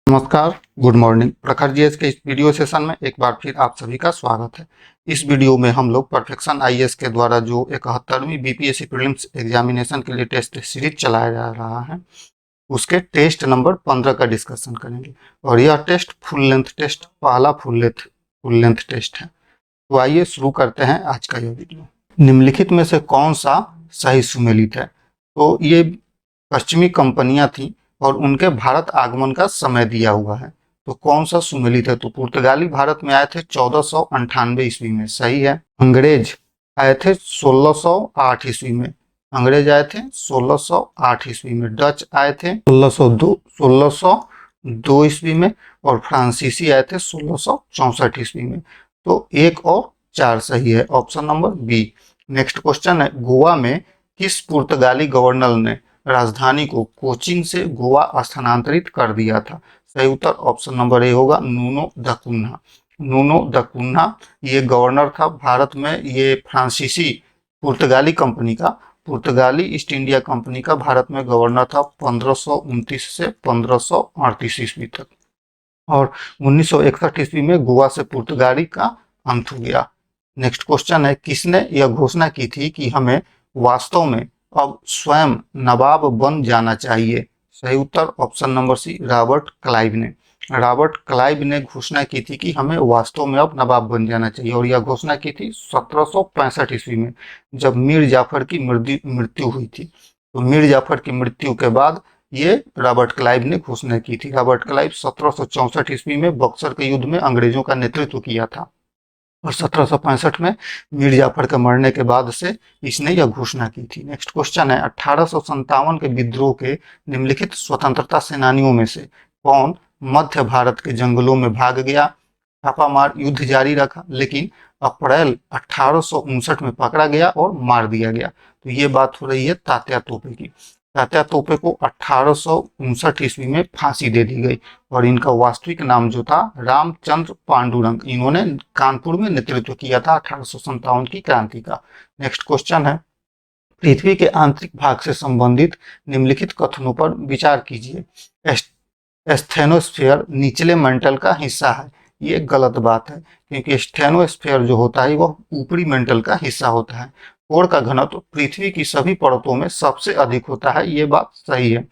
नमस्कार, good morning. प्रखर GS के इस वीडियो सेशन में एक बार फिर आप सभी का स्वागत है। इस वीडियो में हम लोग परफेक्शन आईएएस के द्वारा जो 71वीं बीपीएससी प्रीलिम्स एग्जामिनेशन के लिए टेस्ट सीरीज चलाया जा रहा है, उसके टेस्ट नंबर 15 का डिस्कशन करेंगे। और यह टेस्ट फुल लेंथ टेस्ट, पहला फुल लेंथ टेस्ट है। तो आइए शुरू करते हैं आज का यह वीडियो। निम्नलिखित में से कौन सा सही सुमेलित है? तो ये पश्चिमी कंपनियां थी और उनके भारत आगमन का समय दिया हुआ है। तो कौन सा सुमेलित है? तो पुर्तगाली भारत में आए थे 1498 ईस्वी में, सही है। अंग्रेज आए थे 1608 ईस्वी में, अंग्रेज आए थे 1608 ईस्वी में। डच आए थे 1602 ईस्वी में और फ्रांसीसी आए थे 1664 ईस्वी में। तो 1 और 4 सही है, option number B. Next question है, गोवा में किस पुर्तगाली गवर्नर ने राजधानी को कोचीन से गोवा स्थानांतरित कर दिया था? सही उत्तर ऑप्शन नंबर ए होगा, नूनो दा कुन्हा। नूनो दा कुन्हा ये गवर्नर था भारत में। ये फ्रांसीसी पुर्तगाली ईस्ट इंडिया कंपनी का भारत में गवर्नर था 1529 से 1538 ईस्वी तक। और 1961 ईस्वी में गोवा से पुर्तगाली का अंत हो गया। नेक्स्ट क्वेश्चन है, किसने यह घोषणा की थी कि हमें वास्तव में अब स्वयं नवाब बन जाना चाहिए? सही उत्तर option number C, Robert Clive ने। रॉबर्ट क्लाइव ने घोषणा की थी कि हमें वास्तव में अब नवाब बन जाना चाहिए। और यह घोषणा की थी 1765 ईस्वी में, जब मीर जाफर की मृत्यु हुई थी। तो मीर जाफर की मृत्यु के बाद ये रॉबर्ट क्लाइव ने घोषणा की थी। रॉबर्ट क्लाइव 1764 ईस्वी में बक्सर के युद्ध में अंग्रेजों का नेतृत्व किया था और 1765 में मीर जाफर के मरने के बाद से इसने यह घोषणा की थी। नेक्स्ट क्वेश्चन है, 1857 के विद्रोह के निम्नलिखित स्वतंत्रता सेनानियों में से कौन मध्य भारत के जंगलों में भाग गया, छापामार युद्ध जारी रखा, लेकिन अप्रैल 1859 में पकड़ा गया और मार दिया गया? तो ये बात हो रही है तात्या तोपे की। तात्या तोपे को 1859 ईस्वी में फांसी दे दी गई और इनका वास्तविक नाम जो था रामचंद्र पांडुरंग। इन्होंने कानपुर में नेतृत्व किया था 1857 की क्रांति का। नेक्स्ट क्वेश्चन है, पृथ्वी के आंतरिक भाग से संबंधित निम्नलिखित कथनों पर विचार कीजिए। स्टेनोस्फीयर निचले मंडल का हिस्सा है। ये गलत बात है, क्योंकि स्टेनोस्फीयर जो होता है वह ऊपरी मंडल का हिस्सा होता है। कोर का घनत्व पृथ्वी की सभी परतों में सबसे अधिक होता है, ये बात सही है।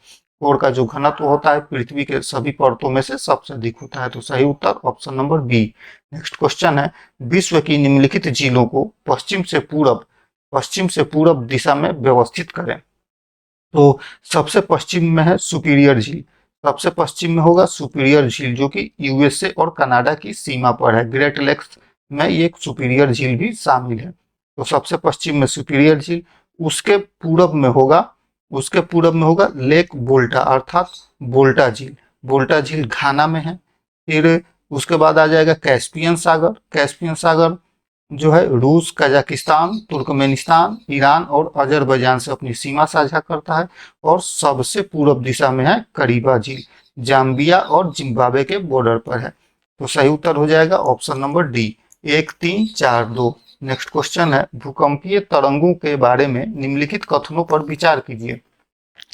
कोर का जो घनत्व होता है पृथ्वी के सभी परतों में से सबसे अधिक होता है। तो सही उत्तर option number B. Next question है, विश्व की निम्नलिखित झीलों को पश्चिम से पूरब दिशा में व्यवस्थित करें। तो सबसे पश्चिम में है सुपीरियर झील। सबसे पश्चिम में होगा सुपीरियर झील, जो कि यूएसए और कनाडा की सीमा पर है। ग्रेट लेक्स में ये एक सुपीरियर झील भी शामिल है। तो सबसे पश्चिम में सुपीरियर झील, उसके पूरब में होगा लेक बोल्टा अर्थात बोल्टा झील। बोल्टा झील घाना में है। फिर उसके बाद आ जाएगा कैस्पियन सागर। कैस्पियन सागर जो है रूस, कजाकिस्तान, तुर्कमेनिस्तान, ईरान और अजरबैजान से अपनी सीमा साझा करता है। और सबसे पूर्व दिशा में है करीबा झील, जाम्बिया और जिम्बाब्वे के बॉर्डर पर है। तो सही उत्तर हो जाएगा option number D, 1 3 4 2। Next question है, भूकंपीय तरंगों के बारे में निम्नलिखित कथनों पर विचार कीजिए।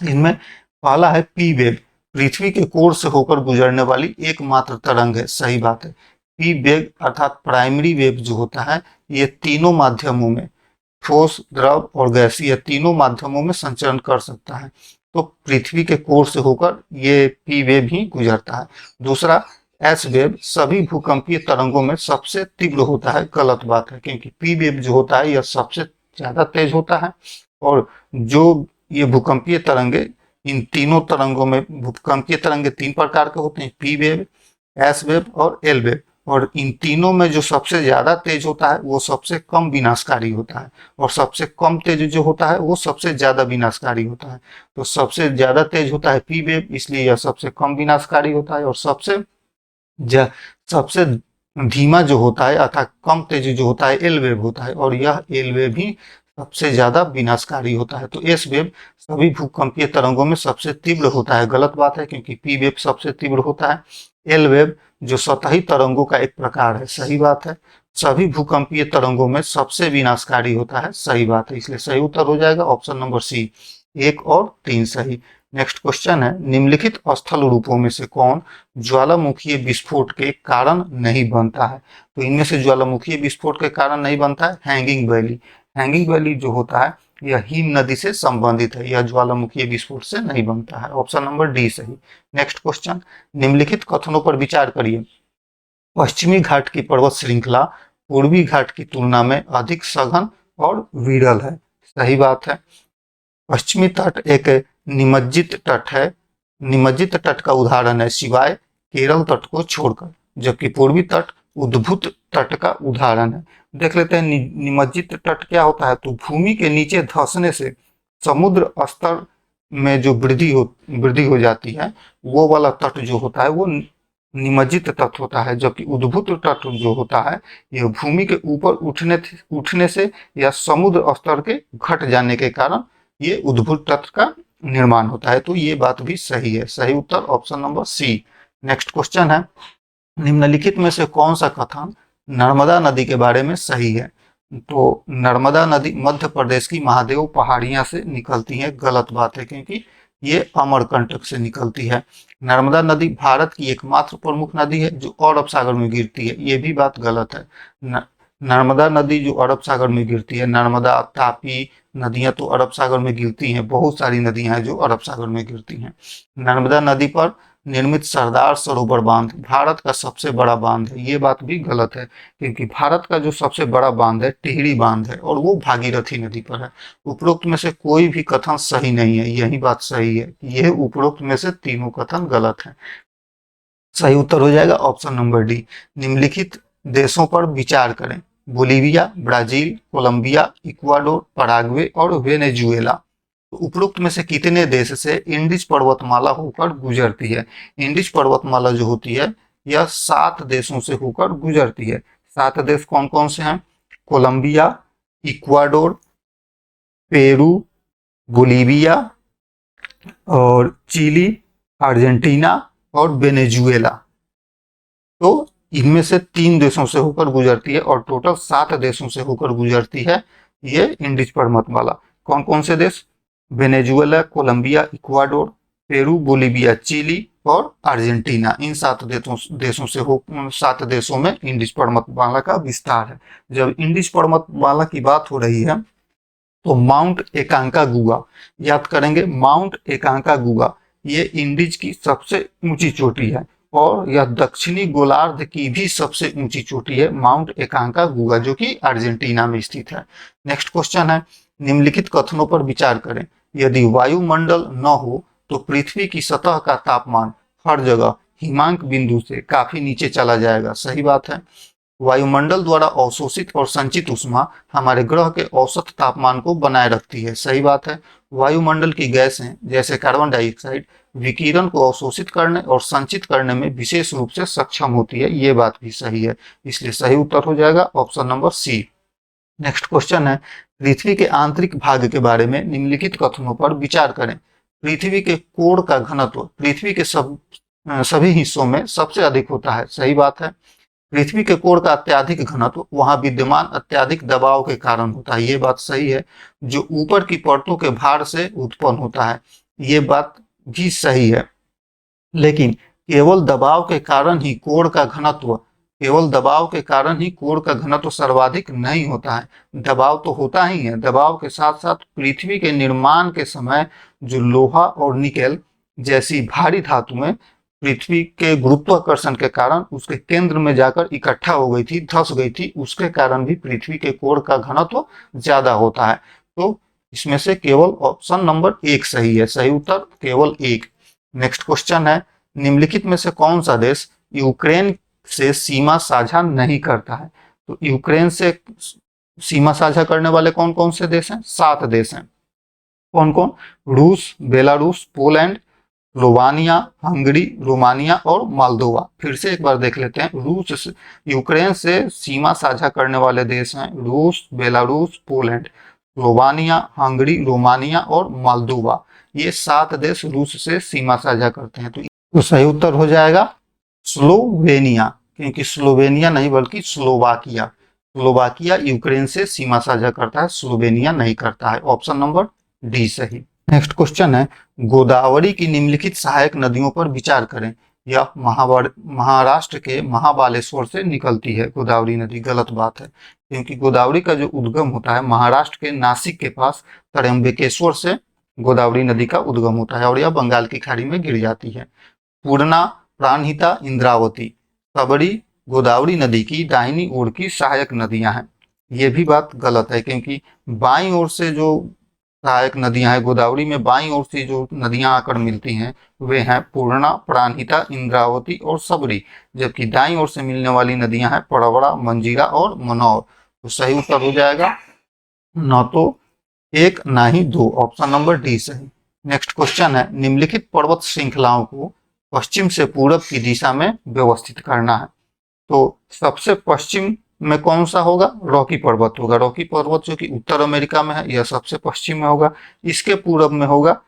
इनमें पहला है पी वेव, पृथ्वी के कोर से होकर गुजरने वाली एकमात्र तरंग है। सही बात है। पी वेव अर्थात प्राइमरी वेव जो होता है, ये तीनों माध्यमों में, ठोस, द्रव और गैसीय तीनों माध्यमों में संचरण कर सकता है। तो पृथ्वी के कोर से होकर ये पी वेव ही गुजरता है। दूसरा, एस वेव सभी भूकंपीय तरंगों में सबसे तीव्र होता है। गलत बात है, क्योंकि पी वेव जो होता है यह सबसे ज्यादा तेज होता है। और जो ये भूकंपीय तरंगे, इन तीनों तरंगों में भूकंपीय तरंगे 3 प्रकार के होते हैं, पी वेव, एस वेव और एल वेव। और इन तीनों में जो सबसे ज्यादा तेज होता है वो सबसे कम विनाशकारी होता है, और सबसे कम तेज जो होता है वो सबसे ज्यादा विनाशकारी होता है। तो सबसे ज्यादा तेज होता है पी वेव, इसलिए यह सबसे कम विनाशकारी होता है। और सबसे धीमा जो होता है अर्थात कम तेज जो होता है एल वेव होता है, और यह एल वेव ही सबसे ज्यादा विनाशकारी होता है। तो एस वेव सभी भूकंपीय तरंगों में सबसे तीव्र होता है। गलत बात है, क्योंकि पी वेव सबसे तीव्र होता है। एल वेव जो सतही तरंगों का एक प्रकार है। सही बात है। सभी भूकंपीय तरंगों में सबसे विनाशकारी होता है। सही बात है, इसलिए सही उत्तर हो जाएगा ऑप्शन नंबर सी। 1 और 3 सही। नेक्स्ट क्वेश्चन है, निम्नलिखित स्थल रूपों में से कौन ज्वालामुखीय विस्फोट के कारण नहीं बनता है? तो इनमें से ज्वालामुखीय विस्फोट के कारण नहीं बनता है हैंगिंग वैली। हैंगिंग वैली जो होता है यह हिम नदी से संबंधित है, यह ज्वालामुखीय विस्फोट से नहीं बनता है। ऑप्शन नंबर डी सही। नेक्स्ट क्वेश्चन, निम्नलिखित कथनों पर विचार करिए। पश्चिमी घाट की पर्वत श्रृंखला पूर्वी घाट की तुलना में अधिक सघन और विरल है। सही बात है। पश्चिमी तट एक निमज्जित तट है, निमज्जित तट का उदाहरण है सिवाय केरल तट को छोड़कर, जबकि पूर्वी तट उद्भूत तट का उदाहरण है। देख लेते हैं निमज्जित तट क्या होता है। तो भूमि के नीचे धंसने से समुद्र स्तर में जो वृद्धि हो जाती है, वो वाला तट जो होता है वो निमज्जित तट होता है, जबकि उद्भूत तट जो होता है यह भूमि के ऊपर उठने से या समुद्र स्तर के घट जाने के कारण ये उद्भूत तट का निर्माण होता है। तो ये बात भी सही है। सही उत्तर option number C. Next question है, निम्नलिखित में से कौन सा कथन नर्मदा नदी के बारे में सही है? तो नर्मदा नदी मध्य प्रदेश की महादेव पहाड़ियां से निकलती है, गलत बात है, क्योंकि ये अमरकंटक से निकलती है। नर्मदा नदी भारत की एकमात्र प्रमुख नदी है जो अरब सागर में गिरती है, ये भी बात गलत है। नर्मदा नदी जो अरब सागर में गिरती है, नर्मदा तापी नदियां तो अरब सागर में गिरती हैं, बहुत सारी नदियां हैं जो अरब सागर में गिरती हैं। नर्मदा नदी पर निर्मित सरदार सरोवर बांध भारत का सबसे बड़ा बांध है, ये बात भी गलत है, क्योंकि भारत का जो सबसे बड़ा बांध है टिहरी बांध है और वो भागीरथी नदी पर है। उपरोक्त में से कोई भी कथन सही नहीं है, यही बात सही है। यह उपरोक्त में से तीनों कथन गलत है। सही उत्तर हो जाएगा ऑप्शन नंबर डी। निम्नलिखित देशों पर विचार करें। Bolivia, Brazil, Colombia, Ecuador, Paraguay और वेनेजुएला। तो उपरोक्त में से कितने देश से इंडिज पर्वतमाला होकर गुजरती है? इंडिज पर्वतमाला जो होती है यह 7 देशों से होकर गुजरती है। 7 देश कौन कौन से हैं? कोलंबिया, इक्वाडोर, पेरू, बोलीविया और चिली, अर्जेंटीना और वेनेजुएला। तो इनमें से 3 देशों से होकर गुजरती है और टोटल 7 देशों से होकर गुजरती है ये इंडिज पर्वतमाला। कौन कौन से देश? Venezuela, Colombia, Ecuador, Peru, Bolivia, Chile और अर्जेंटीना। इन 7 देशों में इंडिज पर्वतमाला का विस्तार है। जब इंडिज पर्वतमाला की बात हो रही है तो माउंट एकांकागुआ याद करेंगे। माउंट एकांकागुआ ये इंडिज की सबसे ऊंची चोटी है और यह दक्षिणी गोलार्ध की भी सबसे ऊंची चोटी है, माउंट एकांकागुआ, जो कि अर्जेंटीना में स्थित है। नेक्स्ट क्वेश्चन है, निम्नलिखित कथनों पर विचार करें। यदि वायुमंडल न हो तो पृथ्वी की सतह का तापमान हर जगह हिमांक बिंदु से काफी नीचे चला जाएगा। सही बात है। वायुमंडल द्वारा अवशोषित और संचित ऊष्मा हमारे ग्रह के औसत तापमान को बनाए रखती है। सही बात है। वायुमंडल की गैसें जैसे कार्बन डाइऑक्साइड विकिरण को अवशोषित करने और संचित करने में विशेष रूप से सक्षम होती है, ये बात भी सही है। इसलिए सही उत्तर हो जाएगा option number C. Next question है, पृथ्वी के आंतरिक भाग के बारे में निम्नलिखित कथनों पर विचार करें। पृथ्वी के कोर का घनत्व पृथ्वी के सभी हिस्सों में सबसे अधिक होता है। सही बात है। पृथ्वी के कोर का अत्यधिक घनत्व वहां विद्यमान अत्यधिक दबाव के कारण होता है, ये बात सही है, जो ऊपर की परतों के भार से उत्पन्न होता है, ये बात भी सही है। लेकिन केवल दबाव के कारण ही कोर का घनत्व सर्वाधिक नहीं होता है। दबाव तो होता ही है, दबाव के साथ साथ पृथ्वी के निर्माण के समय जो लोहा और निकेल जैसी भारी धातुएं पृथ्वी के गुरुत्वाकर्षण के कारण उसके केंद्र में जाकर इकट्ठा हो गई थी, धंस गई थी, उसके कारण भी पृथ्वी के कोर का घनत्व ज्यादा होता है। तो इसमें से केवल ऑप्शन नंबर 1 सही है। सही उत्तर केवल 1। नेक्स्ट क्वेश्चन है, निम्नलिखित में से कौन सा देश यूक्रेन से सीमा साझा नहीं करता है? तो यूक्रेन से सीमा साझा करने वाले कौन कौन से देश हैं? 7 देश हैं। कौन कौन? रूस, Belarus, Poland, Romania, Hungary, Romania और मोल्दोवा। फिर से एक बार देख लेते हैं। रूस यूक्रेन से सीमा साझा करने वाले देश हैं रूस, Belarus, Poland, Romania, Hungary, Romania और मोल्दोवा। ये 7 देश रूस से सीमा साझा करते हैं। तो सही उत्तर हो जाएगा स्लोवेनिया, क्योंकि स्लोवेनिया नहीं बल्कि स्लोवाकिया। स्लोवाकिया यूक्रेन से सीमा साझा करता है, स्लोवेनिया नहीं करता है। ऑप्शन नंबर डी सही। नेक्स्ट क्वेश्चन है, गोदावरी की निम्नलिखित सहायक नदियों पर विचार करें। यह महाराष्ट्र के महाबालेश्वर से निकलती है गोदावरी नदी। गलत बात है, क्योंकि गोदावरी का जो उद्गम होता है महाराष्ट्र के नासिक के पास त्र्यंबकेश्वर से गोदावरी नदी का उद्गम होता है और यह बंगाल की खाड़ी में गिर जाती है। पूर्णा, प्राणहिता, इंद्रावती, सबरी गोदावरी नदी की दाहिनी ओर की सहायक नदियां हैं। ये भी बात गलत है, क्योंकि बाईं ओर से जो सहायक नदियां हैं गोदावरी में, बाईं ओर से जो नदियां आकर मिलती हैं वे हैं पूर्णा, प्राणहिता, इंद्रावती और सबरी, जबकि दाईं ओर से मिलने वाली नदियां हैं परवड़ा, मंजीरा और मनौर। तो सही उत्तर हो जाएगा न तो एक ना ही दो, ऑप्शन नंबर डी सही। नेक्स्ट क्वेश्चन है, निम्नलिखित पर्वत श्रृंखलाओं को पश्चिम से पूरब की दिशा में व्यवस्थित करना है। तो सबसे पश्चिम में कौन सा होगा? रॉकी पर्वत होगा। रॉकी पर्वत जो कि उत्तर अमेरिका में है, यह सबसे पश्चिम में होगा। इसके पूरब में होगा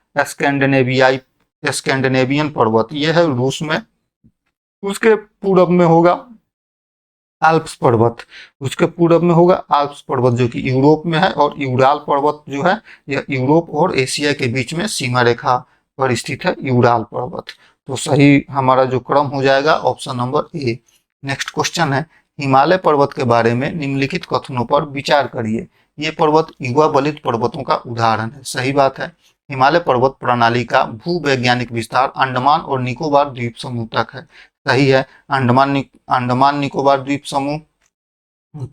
स्कैंडिनेवियन पर्वत, यह है रूस में। उसके पूरब में होगा आल्प्स पर्वत, उसके पूरब में होगा आल्प्स पर्वत जो कि यूरोप में है, और यूराल पर्वत जो है यह यूरोप और एशिया के बीच में सीमा रेखा पर स्थित है, यूराल पर्वत। तो सही हमारा जो क्रम हो जाएगा option number A. Next question है, हिमालय पर्वत के बारे में निम्नलिखित कथनों पर विचार करिए। ये पर्वत युवा बलित पर्वतों का उदाहरण है। सही बात है। हिमालय पर्वत प्रणाली का भूवैज्ञानिक विस्तार अंडमान और निकोबार द्वीप समूह तक है। सही है, अंडमान निकोबार द्वीप समूह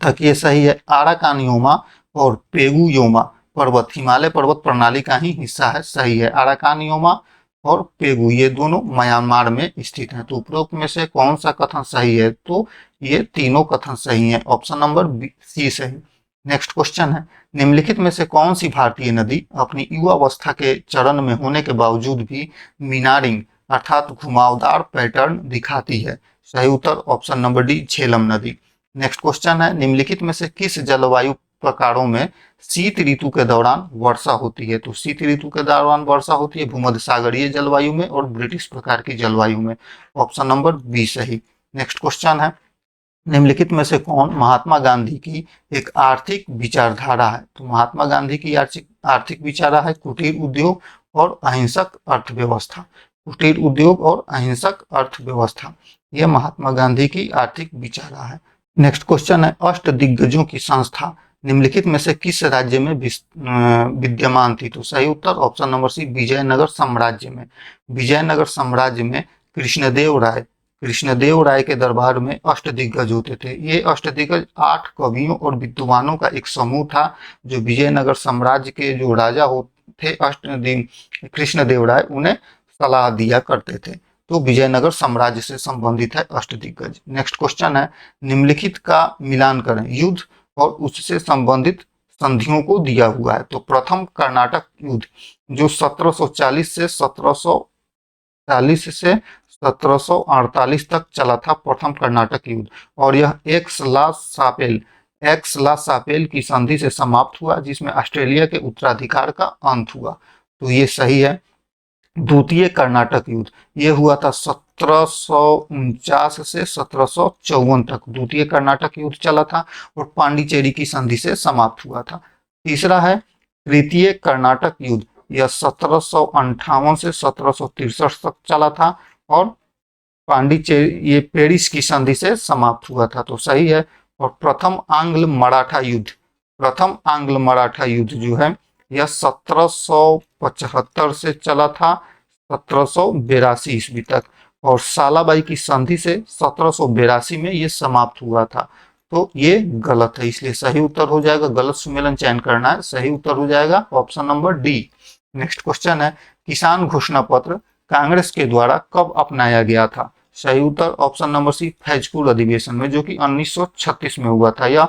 तक ये सही है। आराकानयोमा और पेगुयोमा पर्वत हिमालय पर्वत प्रणाली का ही हिस्सा है। सही है, आराकानयोमा और पेगु ये दोनों म्यांमार में स्थित हैं। तो उपरोक्त में से कौन सा कथन सही है? तो ये तीनों कथन सही हैं, ऑप्शन नंबर सी सही। नेक्स्ट क्वेश्चन है, निम्नलिखित में से कौन सी भारतीय नदी अपनी युवावस्था के चरण में होने के बावजूद भी मीनारिंग अर्थात घुमावदार पैटर्न दिखाती है? सही उत्तर ऑप्शन नंबर डी, झेलम नदी। नेक्स्ट क्वेश्चन है, निम्नलिखित में से किस जलवायु प्रकारों में शीत ऋतु के दौरान वर्षा होती है? तो शीत ऋतु के दौरान वर्षा होती है भूमध्य सागरीय जलवायु में और ब्रिटिश प्रकार की जलवायु में, ऑप्शन नंबर बी सही। नेक्स्ट क्वेश्चन है, निम्नलिखित में से कौन महात्मा गांधी की एक आर्थिक विचारधारा है? तो महात्मा गांधी की आर्थिक विचारधारा है कुटीर उद्योग और अहिंसक अर्थव्यवस्था। कुटीर उद्योग और अहिंसक अर्थव्यवस्था, यह महात्मा गांधी की आर्थिक विचारधारा है। नेक्स्ट क्वेश्चन है, अष्ट दिग्गजों की संस्था निम्नलिखित में से किस राज्य में विद्यमान थी? तो सही उत्तर ऑप्शन नंबर सी, विजयनगर साम्राज्य में। विजयनगर साम्राज्य में कृष्णदेव राय के दरबार में अष्ट दिग्गज होते थे। ये अष्ट दिग्गज 8 कवियों और विद्वानों का एक समूह था जो विजयनगर साम्राज्य के जो राजा थे कृष्णदेव राय उन्हें सलाह दिया करते थे। तो विजयनगर साम्राज्य से संबंधित है अष्ट दिग्गज। नेक्स्ट क्वेश्चन है, निम्नलिखित का मिलान करें। युद्ध और उससे संबंधित संधियों को दिया हुआ है। तो प्रथम कर्नाटक युद्ध जो 1740 से 1748 तक चला था, प्रथम कर्नाटक युद्ध, और यह एक्स ला सापेल की संधि से समाप्त हुआ जिसमें ऑस्ट्रेलिया के उत्तराधिकार का अंत हुआ। तो ये सही है। द्वितीय कर्नाटक युद्ध ये हुआ था 1749 से 1754 तक द्वितीय कर्नाटक युद्ध चला था और पांडिचेरी की संधि से समाप्त हुआ था। तीसरा है तृतीय कर्नाटक युद्ध, यह 1758 से 1763 तक चला था और पांडिचेरी ये पेरिस की संधि से समाप्त हुआ था। तो सही है। और प्रथम आंग्ल मराठा युद्ध जो है यह 1775 से चला था 1782 ईस्वी तक, और सालाबाई की संधि से 1782 में ये समाप्त हुआ था। तो ये गलत है, इसलिए सही उत्तर हो जाएगा, गलत सुमेलन चयन करना है, सही उत्तर हो जाएगा option number D. Next question है, किसान घोषणा पत्र कांग्रेस के द्वारा कब अपनाया गया था? सही उत्तर ऑप्शन नंबर सी, फैजपुर अधिवेशन में, जो कि 1936 में हुआ था। यह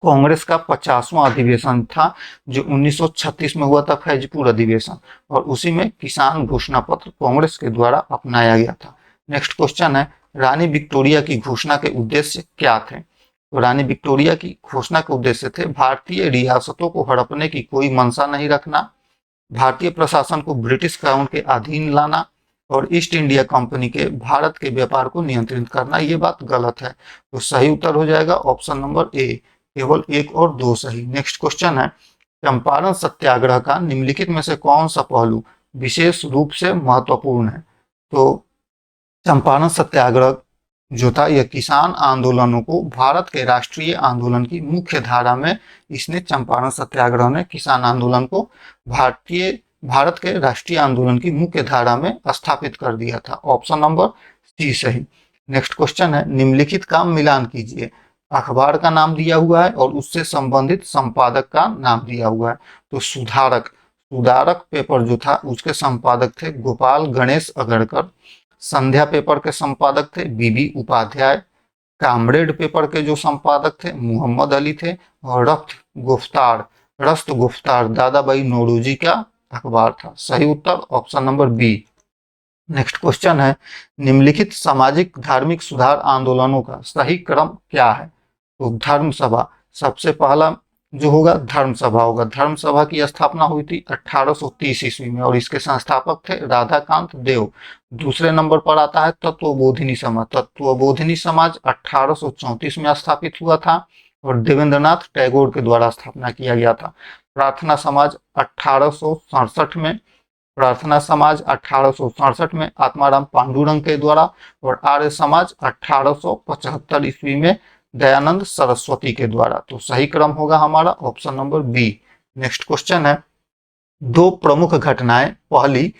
कांग्रेस का 50वां अधिवेशन था जो 1936 में हुआ था, फैजपुर अधिवेशन, और उसी में किसान घोषणा पत्र कांग्रेस के द्वारा अपनाया गया था। नेक्स्ट क्वेश्चन है, रानी विक्टोरिया की घोषणा के उद्देश्य क्या थे? तो रानी विक्टोरिया की घोषणा के उद्देश्य थे भारतीय रियासतों को हड़पने की कोई मंशा नहीं रखना, भारतीय प्रशासन को ब्रिटिश क्राउन के अधीन लाना और ईस्ट इंडिया कंपनी के भारत के व्यापार को नियंत्रित करना। ये बात गलत है, तो सही उत्तर हो जाएगा ऑप्शन नंबर ए, केवल 1 और 2 सही। नेक्स्ट क्वेश्चन है, चंपारण सत्याग्रह का निम्नलिखित में से कौन सा पहलू विशेष रूप से महत्वपूर्ण है? तो चंपारण सत्याग्रह जो था यह किसान आंदोलनों को भारत के राष्ट्रीय आंदोलन की मुख्य धारा में, इसने चंपारण सत्याग्रह ने किसान आंदोलन को भारत के राष्ट्रीय आंदोलन की मुख्य धारा में स्थापित कर दिया था। ऑप्शन नंबर सी सही। नेक्स्ट क्वेश्चन है, निम्नलिखित का मिलान कीजिए। अखबार का नाम दिया हुआ है और उससे संबंधित संपादक का नाम दिया हुआ है। तो सुधारक पेपर जो था उसके संपादक थे गोपाल गणेश अगरकर। संध्या पेपर के संपादक थे बीबी उपाध्याय। कामरेड पेपर के जो संपादक थे मोहम्मद अली थे। और रस्त गुफ्तार दादाबाई नौरोजी का अखबार था। सही उत्तर option number B. Next question है, निम्नलिखित सामाजिक धार्मिक सुधार आंदोलनों का सही क्रम क्या है? तो धर्म सभा सबसे पहला जो होगा, धर्म सभा होगा। धर्म सभा की स्थापना हुई थी 1830 ईस्वी में और इसके संस्थापक थे राधाकांत देव। दूसरे नंबर पर आता है तत्वबोधिनी समाज। तत्वबोधिनी समाज 1834 में स्थापित हुआ था और देवेंद्रनाथ टैगोर के द्वारा स्थापना किया गया था। प्रार्थना समाज 1867 में आत्माराम पांडुरंग के द्वारा और आर्य समाज 1875 ईस्वी में दयानंद सरस्वती के द्वारा। तो सही क्रम होगा हमारा option number B. Next question है, दो प्रमुख घटनाएं, पहली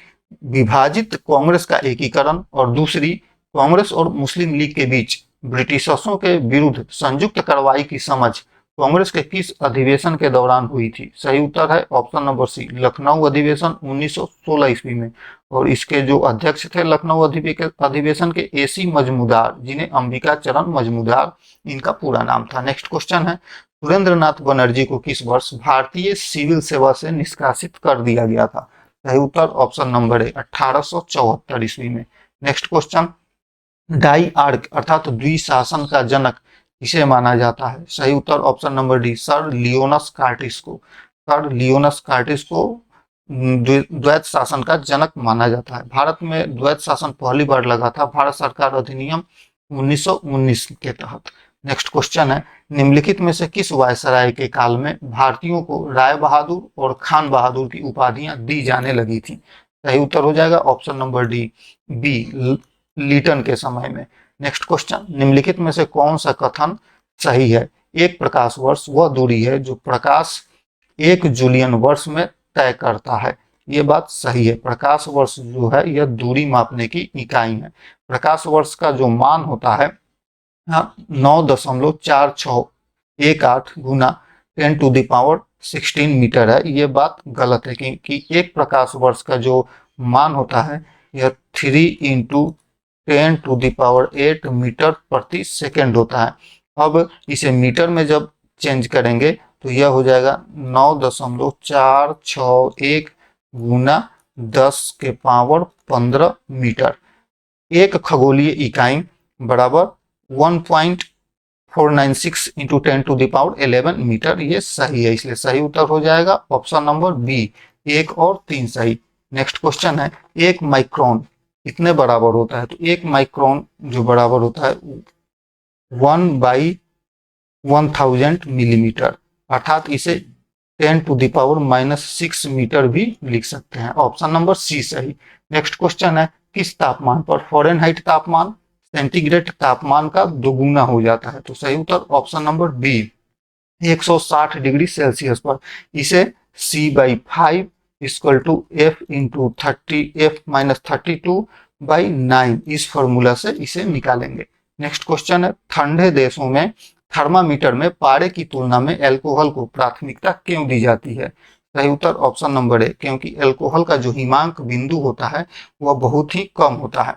विभाजित कांग्रेस का एकीकरण और दूसरी कांग्रेस और मुस्लिम लीग के बीच ब्रिटिशर्सों के विरुद्ध संयुक्त कार्रवाई की समझ कांग्रेस के किस अधिवेशन के दौरान हुई थी? सही उत्तर है ऑप्शन नंबर सी, लखनऊ अधिवेशन 1916 ईस्वी में। और इसके जो अध्यक्ष थे लखनऊ अधिवेशन के एसी मजमूदार, जिन्हें अंबिका चरण मजमूदार इनका पूरा नाम था। नेक्स्ट क्वेश्चन है, सुरेंद्रनाथ बनर्जी को किस वर्ष भारतीय सिविल सेवा से निष्कासित कर दिया गया था? सही उत्तर ऑप्शन नंबर ए, 1874 ईस्वी में। नेक्स्ट क्वेश्चन, डाई आर्क अर्थात द्विशासन का जनक किसे माना जाता है? सही उत्तर option number D, sir Lionel Curtis को। सर लियोनस कार्टिस को द्वैत शासन का जनक माना जाता है। भारत में द्वैत शासन पहली बार लगा था भारत सरकार अधिनियम 1919 के तहत। नेक्स्ट क्वेश्चन है, निम्नलिखित में से किस वायसराय के काल में भारतीयों को राय बहादुर और खान बहादुर की उपाधियां दी जाने लगी थी? सही उत्तर हो जाएगा ऑप्शन नंबर डी, बी लीटन के समय में। नेक्स्ट क्वेश्चन, निम्नलिखित में से कौन सा कथन सही है? एक प्रकाश वर्ष वह दूरी है जो प्रकाश 1 जूलियन वर्ष में तय करता है। ये बात सही है। प्रकाश वर्ष जो है यह दूरी मापने की इकाई है। प्रकाश वर्ष का जो मान होता है 9.4618 गुना 10⁻16 मीटर है। ये बात गलत है क्योंकि एक प्रकाश वर्ष का जो मान होता है यह 3 × 10⁸ मीटर प्रति सेकेंड होता है। अब इसे मीटर में जब चेंज करेंगे तो यह हो जाएगा 9.461 गुना 10⁻15 मीटर। एक खगोलीय इकाई बराबर 1.496 × 10⁻11 मीटर। ये सही है, इसलिए सही उत्तर हो जाएगा ऑप्शन नंबर बी, 1 और 3 सही। नेक्स्ट क्वेश्चन है, एक माइक्रोन कितने बराबर होता है? तो एक माइक्रोन जो बराबर होता है 1/1000 मिलीमीटर, अर्थात इसे 10⁻⁻6 मीटर भी लिख सकते हैं। ऑप्शन नंबर सी सही। नेक्स्ट क्वेश्चन है, किस तापमान पर फ़ारेनहाइट तापमान सेंटीग्रेड तापमान का दोगुना हो जाता है? तो सही उत्तर option number B, 160 degree Celsius पर। इसे C/5 = F-32/9 इस फॉर्मूला से इसे निकालेंगे। नेक्स्ट क्वेश्चन है, ठंडे देशों में थर्मामीटर में पारे की तुलना में अल्कोहल को प्राथमिकता क्यों दी जाती है? सही उत्तर ऑप्शन नंबर ए, क्योंकि अल्कोहल का जो हिमांक बिंदु होता है वह बहुत ही कम होता है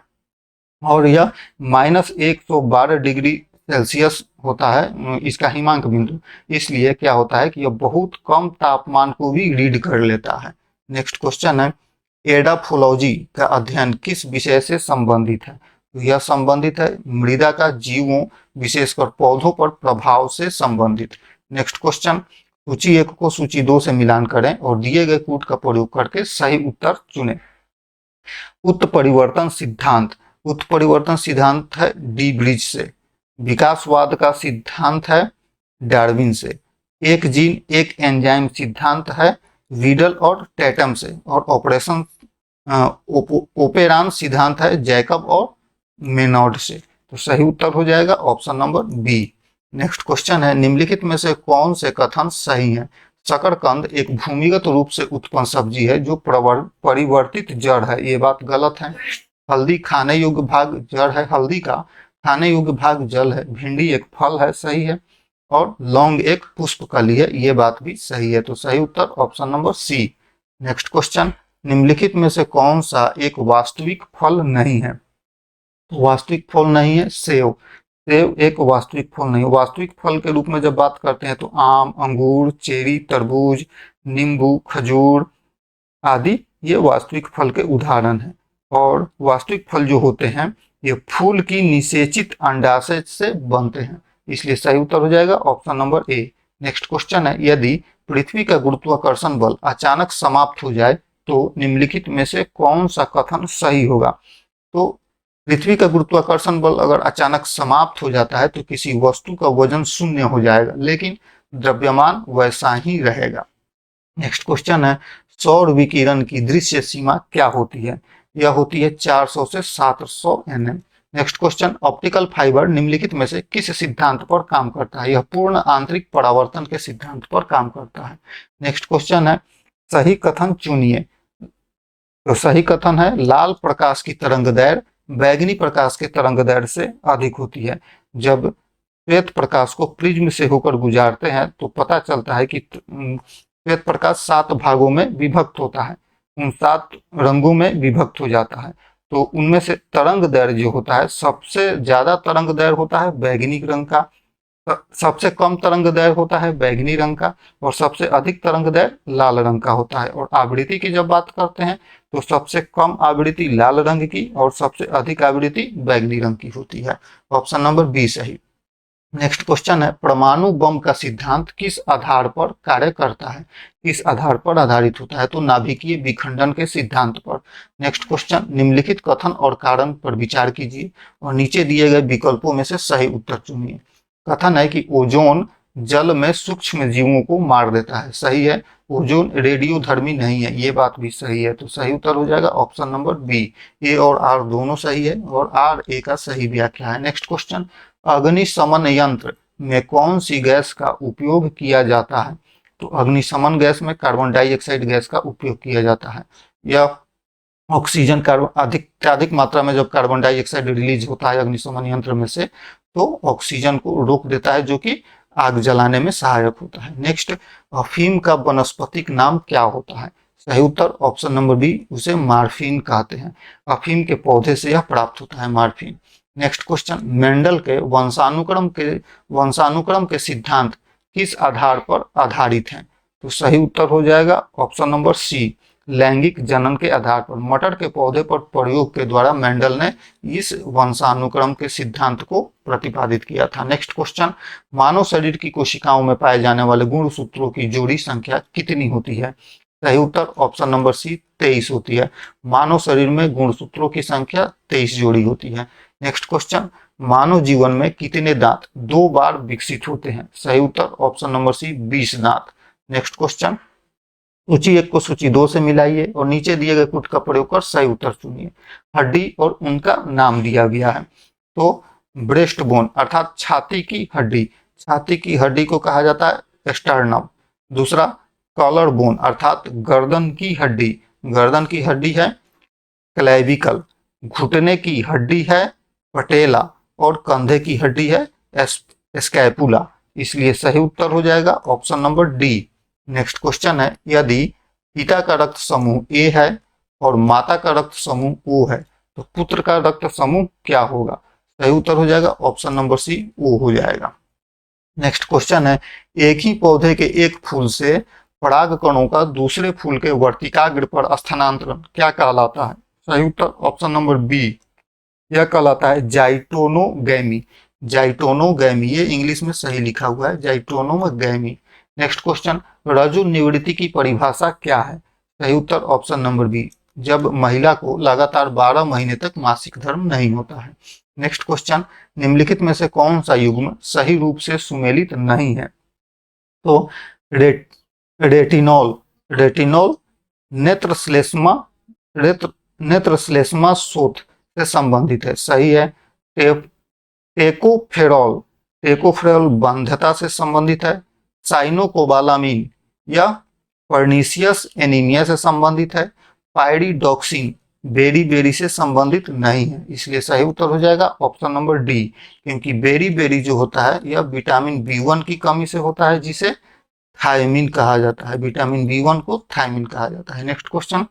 और यह -112 डिग्री सेल्सियस होता है इसका हिमांक बिंदु। इसलिए क्या होता है कि यह बहुत कम तापमान को भी रीड कर लेता है। नेक्स्ट क्वेश्चन है, एडाफोलॉजी का अध्ययन किस विषय से संबंधित है? तो यह संबंधित है मृदा का जीवों विशेषकर पौधों पर प्रभाव से संबंधित। नेक्स्ट क्वेश्चन, सूची 1 को सूची 2 से मिलान करें और दिए गए कूट का प्रयोग करके सही उत्तर चुनें। उत्परिवर्तन सिद्धांत है डी ब्रिज से। विकासवाद का सिद्धांत है डार्विन से। एक जीन एक एंजाइम सिद्धांत है वीडल और टैटम से, और ऑपरेशन ओपेरान सिद्धांत है जैकब और मेनॉड से। तो सही उत्तर हो जाएगा option number B. Next question है, निम्नलिखित में से कौन से कथन सही है? शकरकंद एक भूमिगत रूप से उत्पन्न सब्जी है जो परिवर्तित जड़ है, ये बात गलत है। हल्दी खाने योग्य भाग जड़ है, हल्दी का खाने योग्य भाग जल है। भिंडी एक फल है, सही है। और लौंग एक पुष्पकली है, ये बात भी सही है। तो सही उत्तर option number C. Next question, निम्नलिखित में से कौन सा एक वास्तविक फल नहीं है? तो वास्तविक फल नहीं है सेव। सेव एक वास्तविक फल नहीं है। वास्तविक फल के रूप में जब बात करते हैं तो आम, अंगूर, चेरी, तरबूज, नींबू, खजूर आदि ये वास्तविक फल के उदाहरण हैं। और वास्तविक फल जो होते हैं ये फूल की निषेचित अंडाशय से बनते हैं, इसलिए सही उत्तर हो जाएगा option number A. Next question है, यदि पृथ्वी का गुरुत्वाकर्षण बल अचानक समाप्त हो जाए तो निम्नलिखित में से कौन सा कथन सही होगा? तो पृथ्वी का गुरुत्वाकर्षण बल अगर अचानक समाप्त हो जाता है तो किसी वस्तु का वजन शून्य हो जाएगा, लेकिन द्रव्यमान वैसा ही रहेगा। नेक्स्ट क्वेश्चन है, सौर विकिरण की दृश्य सीमा क्या होती है? यह होती है 400 से 700 nm। Next question, optical fibre निम्नलिखित में से किस सिद्धांत पर काम करता है? यह पूर्ण आंतरिक परावर्तन के सिद्धांत पर काम करता है। नेक्स्ट क्वेश्चन है, सही कथन चुनिए। तो सही कथन है लाल प्रकाश की तरंग दैर्घ्य बैगनी प्रकाश के तरंग दैर्घ्य से अधिक होती है। जब श्वेत प्रकाश को प्रिज्म से होकर गुजारते हैं तो पता चलता है कि श्वेत प्रकाश 7 भागों में विभक्त होता है, उन 7 रंगों में विभक्त हो जाता है। तो उनमें से तरंग दैर्घ्य जो होता है, सबसे ज्यादा तरंग दैर्घ्य होता है बैगनी रंग का, सबसे कम तरंग दैर्घ्य होता है बैगनी रंग का, और सबसे अधिक तरंग दैर्घ्य लाल रंग का होता है। और आवृत्ति की जब बात करते हैं तो सबसे कम आवृत्ति लाल रंग की और सबसे अधिक आवृत्ति बैगनी रंग की होती है। ऑप्शन नंबर बी सही। नेक्स्ट क्वेश्चन है, परमाणु बम का सिद्धांत किस आधार पर कार्य करता है? किस आधार पर आधारित होता है? तो नाभिकीय विखंडन के सिद्धांत पर। नेक्स्ट क्वेश्चन, निम्नलिखित कथन और कारण पर विचार कीजिए और नीचे दिए गए विकल्पों में से सही उत्तर चुनिए। कथन है कि ओजोन जल में सूक्ष्म जीवों को मार देता है, सही है। ओजोन रेडियोधर्मी नहीं है, ये बात भी सही है। तो सही उत्तर हो जाएगा ऑप्शन नंबर बी। ए और आर दोनों सही है और आर ए का सही व्याख्या है। नेक्स्ट क्वेश्चन, अग्निशमन यंत्र में कौन सी गैस का उपयोग किया जाता है? तो अग्निशमन गैस में कार्बन डाइऑक्साइड गैस का उपयोग किया जाता है। यह ऑक्सीजन कार्बन अत्यधिक मात्रा में जब कार्बन डाइऑक्साइड रिलीज होता है अग्निशमन यंत्र में से तो ऑक्सीजन को रोक देता है, जो कि आग जलाने में सहायक होता है। नेक्स्ट, अफीम का वनस्पतिक नाम क्या होता है? सही उत्तर ऑप्शन नंबर बी, उसे मार्फिन कहते हैं। अफीम के पौधे से यह प्राप्त होता है मार्फिन। नेक्स्ट क्वेश्चन, मेंडल के वंशानुक्रम के सिद्धांत किस आधार पर आधारित हैं? तो सही उत्तर हो जाएगा ऑप्शन नंबर सी, लैंगिक जनन के आधार पर। मटर के पौधे पर प्रयोग के द्वारा मेंडल ने इस वंशानुक्रम के सिद्धांत को प्रतिपादित किया था। नेक्स्ट क्वेश्चन, मानव शरीर की कोशिकाओं में पाए जाने वाले गुणसूत्रों की जोड़ी संख्या कितनी होती है? सही उत्तर ऑप्शन नंबर सी, 23 होती है। मानव शरीर में गुणसूत्रों की संख्या 23 जोड़ी होती है। नेक्स्ट क्वेश्चन, मानव जीवन में कितने दांत 2 बार विकसित होते हैं? सही उत्तर ऑप्शन नंबर सी, 20 दांत। नेक्स्ट क्वेश्चन, सूची 1 को सूची 2 से मिलाइए और नीचे दिए गए कुट का प्रयोग कर सही उत्तर चुनिए। हड्डी और उनका नाम दिया गया है। तो ब्रेस्ट बोन अर्थात छाती की हड्डी, छाती की हड्डी को कहा जाता है स्टर्नम। दूसरा, कॉलर बोन अर्थात गर्दन की हड्डी, गर्दन की हड्डी है क्लेविकल। घुटने की हड्डी है पटेला और कंधे की हड्डी है स्कैपुला, इसलिए सही उत्तर हो जाएगा option number D. Next question है, यदि पिता का रक्त समूह ए है और माता का रक्त समूह ओ है तो पुत्र का रक्त समूह क्या होगा? सही उत्तर हो जाएगा ऑप्शन नंबर सी, ओ हो जाएगा। नेक्स्ट क्वेश्चन है, एक ही पौधे के एक फूल से पराग कणों का दूसरे फूल के वर्तिकाग्र पर स्थानांतरण क्या कहलाता है? सही उत्तर ऑप्शन नंबर बी, यह कहलाता है जाइटोनोगैमी। जाइटोनोगैमी, ये इंग्लिश में सही लिखा हुआ है जाइटोनोगैमी। नेक्स्ट क्वेश्चन, रजो निवृत्ति की परिभाषा क्या है? सही उत्तर ऑप्शन नंबर बी, जब महिला को लगातार 12 महीने तक मासिक धर्म नहीं होता है। नेक्स्ट क्वेश्चन, निम्नलिखित में से कौन सा युग्म सही रूप से सुमेलित नहीं है? तो रे, रेटिनॉल रेटिनॉल नेत्रश्लेष्मा नेत्रश्लेष्मा शोथ से संबंधित है, सही है। टेकोफेरॉल टेकोफेरॉल बंध्यता से संबंधित है। साइनोकोबालामिन या पर्नीशियस एनीमिया से संबंधित है। पायरिडॉक्सिन बेरी बेरी से संबंधित नहीं है, इसलिए सही उत्तर हो जाएगा ऑप्शन नंबर डी, क्योंकि बेरी बेरी जो होता है यह विटामिन बी1 की कमी से होता है, जिसे थायमिन कहा जाता है। विटामिन बी1 को थायमिन कहा जाता है। नेक्स्ट क्वेश्चन,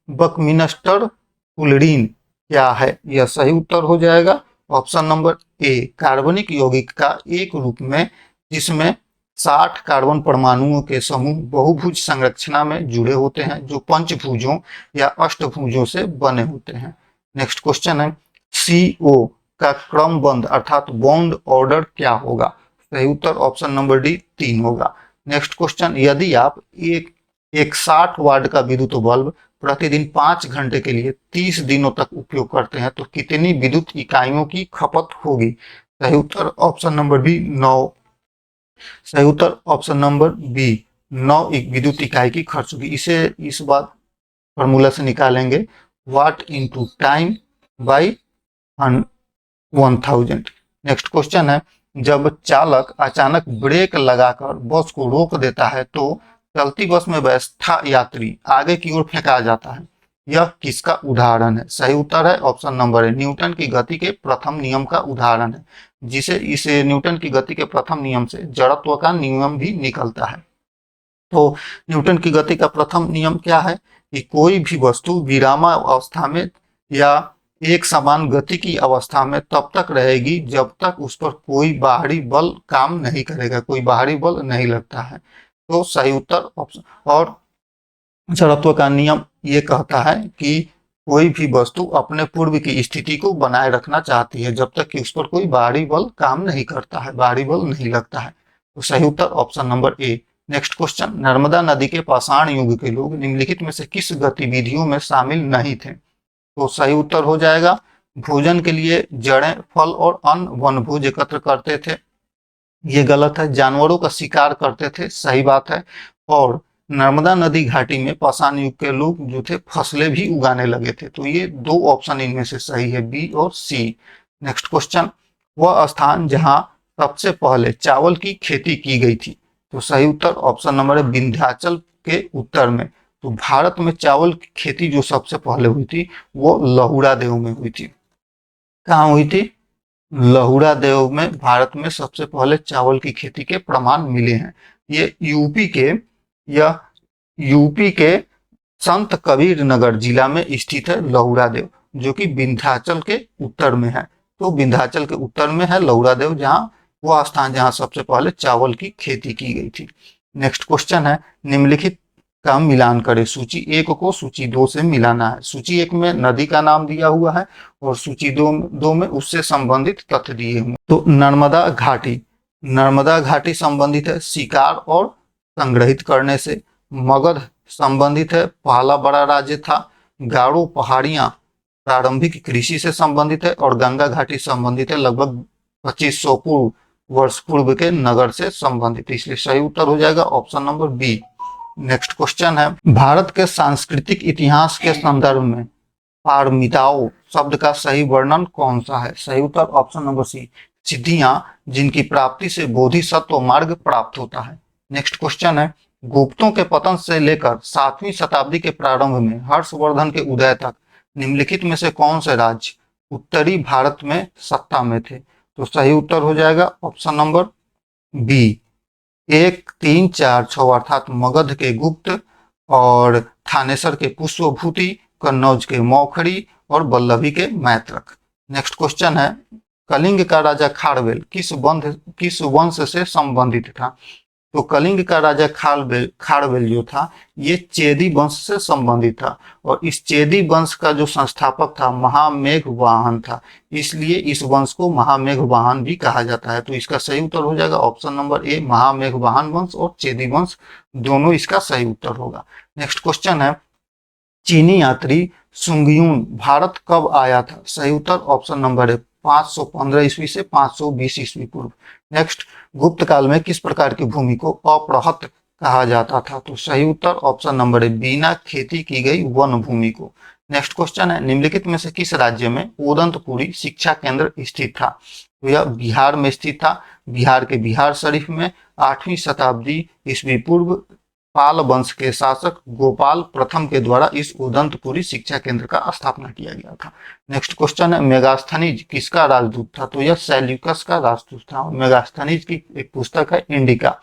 बकमिनस्टर फुलरीन क्या है? यह सही उत्तर हो जाएगा ऑप्शन नंबर ए, कार्बनिक यौगिक का एक रूप में जिसमें 60 कार्बन परमाणुओं के समूह बहुभुज संरचना में जुड़े होते हैं, जो पंचभुजों या अष्टभुजों से बने होते हैं। नेक्स्ट क्वेश्चन है, CO का क्रमबद्ध अर्थात बॉन्ड ऑर्डर क्या होगा? सही उत्तर ऑप्शन नंबर डी 3 होगा। नेक्स्ट क्वेश्चन, यदि आप एक 60 वाट का विद्युत बल्ब प्रतिदिन 5 घंटे के लिए 30 दिनों तक उपयोग करते हैं तो कितनी विद्युत इकाइयों की खपत होगी? सही उत्तर ऑप्शन नंबर बी 9। सही उत्तर ऑप्शन नंबर बी 9 विद्युत इकाई की खर्च होगी। इसे इस बात फॉर्मूला से निकालेंगे, watt into time by 1000। Next question है, जब चालक अचानक ब्रेक लगाकर बस को रोक देता है तो चलती बस में व्यवस्था यात्री आगे की ओर फेंका जाता है, यह किसका उदाहरण है? सही उत्तर है ऑप्शन नंबर है, न्यूटन की गति के प्रथम नियम का उदाहरण है, जिसे इस न्यूटन की गति के प्रथम नियम से जड़त्व का नियम भी निकलता है। तो न्यूटन की गति का प्रथम नियम क्या है कि कोई भी वस्तु विरामावस्था में या एक समान गति की अवस्था में तब तक रहेगी जब तक उस पर कोई बाहरी बल काम नहीं करेगा, कोई बाहरी बल नहीं लगता है। तो सही उत्तर ऑप्शन, और जड़त्व का नियम ये कहता है कि कोई भी वस्तु अपने पूर्व की स्थिति को बनाए रखना चाहती है जब तक कि उस पर कोई बाहरी बल काम नहीं करता है, बाहरी बल नहीं लगता है। तो सही उत्तर option number A. Next question, Narmada नदी के पाषाण युग के लोग निम्नलिखित में से किस गतिविधियों में शामिल नहीं थे? तो सही उत्तर हो जाएगा, भोजन के लिए जड़ें, फल और अन्न वनभोज एकत्र करते थे, ये गलत है। जानवरों का शिकार करते थे, सही बात है। और नर्मदा नदी घाटी में पाषाण युग के लोग जो थे फसलें भी उगाने लगे थे। तो ये 2 ऑप्शन इनमें से सही है, बी और सी। नेक्स्ट क्वेश्चन, वह स्थान जहां सबसे पहले चावल की खेती की गई थी? तो सही उत्तर ऑप्शन नंबर है, विंध्याचल के उत्तर में। तो भारत में चावल की खेती जो सबसे पहले हुई थी वो लहुड़ा देव में हुई थी। कहाँ हुई थी? लहुड़ा देव में भारत में सबसे पहले चावल की खेती के प्रमाण मिले हैं। ये यूपी के संत कबीर नगर जिला में स्थित है लहुड़ा देव, जो कि विंध्याचल के उत्तर में है। तो विंध्याचल के उत्तर में है लहुड़ा देव, जहाँ वह स्थान जहाँ सबसे पहले चावल की खेती की गई थी। नेक्स्ट क्वेश्चन है, निम्नलिखित का मिलान करें। सूची 1 को सूची 2 से मिलाना है। सूची 1 में नदी का नाम दिया हुआ है और सूची 2 में उससे संबंधित तथ्य दिए हुए। तो नर्मदा घाटी संबंधित है शिकार और संग्रहित करने से। मगध संबंधित है, पहला बड़ा राज्य था। गारो पहाड़ियां प्रारंभिक कृषि से संबंधित है और गंगा घाटी संबंधित है लगभग 2500 वर्ष पूर्व के नगर से संबंधित, इसलिए सही उत्तर हो जाएगा option number B. Next question है, भारत के सांस्कृतिक इतिहास के संदर्भ में पारमिताओं शब्द का सही वर्णन कौन सा है? सही उत्तर ऑप्शन नंबर सी, सिद्धियां जिनकी प्राप्ति से बोधिसत्व मार्ग प्राप्त होता है। नेक्स्ट क्वेश्चन है, गुप्तों के पतन से लेकर 7वीं शताब्दी के प्रारंभ में हर्षवर्धन के उदय तक निम्नलिखित में से कौन से राज्य उत्तरी भारत में सत्ता में थे? तो सही उत्तर हो जाएगा ऑप्शन नंबर बी, 1, 3, 4, 6 अर्थात मगध के गुप्त और थानेसर के पुष्पभूति, कन्नौज के मौखरी और वल्लभी के मैत्रक। नेक्स्ट क्वेश्चन है, कलिंग का राजा खारवेल किस वंश से संबंधित था? तो कलिंग का राजा खारवेल जो था ये चेदी वंश से संबंधित था और इस चेदी वंश का जो संस्थापक था महामेघवाहन था, इसलिए इस वंश को महामेघवाहन भी कहा जाता है। तो इसका सही उत्तर हो जाएगा ऑप्शन नंबर ए, महामेघवाहन वंश और चेदी वंश दोनों इसका सही उत्तर होगा। नेक्स्ट क्वेश्चन है, चीनी यात्री सुंगयुन भारत कब आया था? सही उत्तर ऑप्शन नंबर है 515 ईस्वी से 520 ईस्वी पूर्व। नेक्स्ट, गुप्त काल में किस प्रकार की भूमि को अप्रहत कहा जाता था? तो सही उत्तर ऑप्शन नंबर है, बिना खेती की गई वन भूमि को। नेक्स्ट क्वेश्चन है, निम्नलिखित में से किस राज्य में उदंतपुरी शिक्षा केंद्र स्थित था? तो यह बिहार में स्थित था। बिहार के बिहार शरीफ में 8वीं शताब्दी ईस्वी पूर्व पाल वंश के शासक गोपाल प्रथम के द्वारा इस उदंतपुरी शिक्षा केंद्र का स्थापना किया गया था। नेक्स्ट क्वेश्चन है, मेगास्थनीज किसका राजदूत था? तो यह सेल्यूकस का राजदूत था। मेगास्थनीज की एक पुस्तक है इंडिका,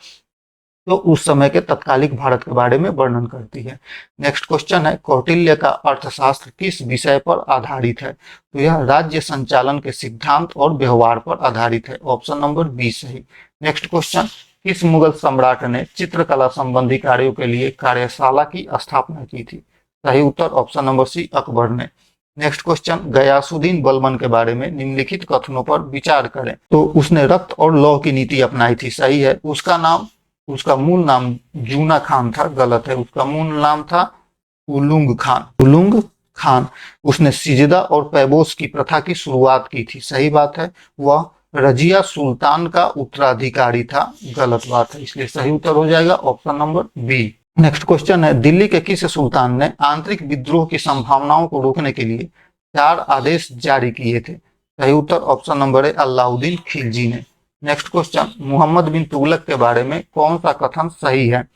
तो उस समय के तत्कालिक भारत के बारे में वर्णन करती है। नेक्स्ट क्वेश्चन है, कौटिल्य का अर्थशास्त्र किस विषय पर आधारित है? तो यह राज्य संचालन के सिद्धांत और व्यवहार पर आधारित है। ऑप्शन नंबर बी सही। नेक्स्ट क्वेश्चन, किस मुगल सम्राट ने चित्रकला संबंधी कार्यों के लिए कार्यशाला की स्थापना की थी? सही उत्तर ऑप्शन नंबर सी, अकबर ने। नेक्स्ट क्वेश्चन, गयासुद्दीन बलबन के बारे में निम्नलिखित कथनों पर विचार करें। तो उसने रक्त और लौह की नीति अपनाई थी। सही है। उसका मूल नाम जूना खान था। गलत है। उसका मूल नाम था उलुंग खान। उसने सिजदा और पैबोस की प्रथा की शुरुआत की थी। सही बात है। वह रजिया सुल्तान का उत्तराधिकारी था। गलत बात है, इसलिए सही उत्तर हो जाएगा option number B. Next question है, दिल्ली के किस सुल्तान ने आंतरिक विद्रोह की संभावनाओं को रोकने के लिए 4 आदेश जारी किए थे? सही उत्तर ऑप्शन नंबर है, अलाउद्दीन खिलजी ने। नेक्स्ट क्वेश्चन, मोहम्मद बिन तुगलक के बारे में कौन सा कथन सही है?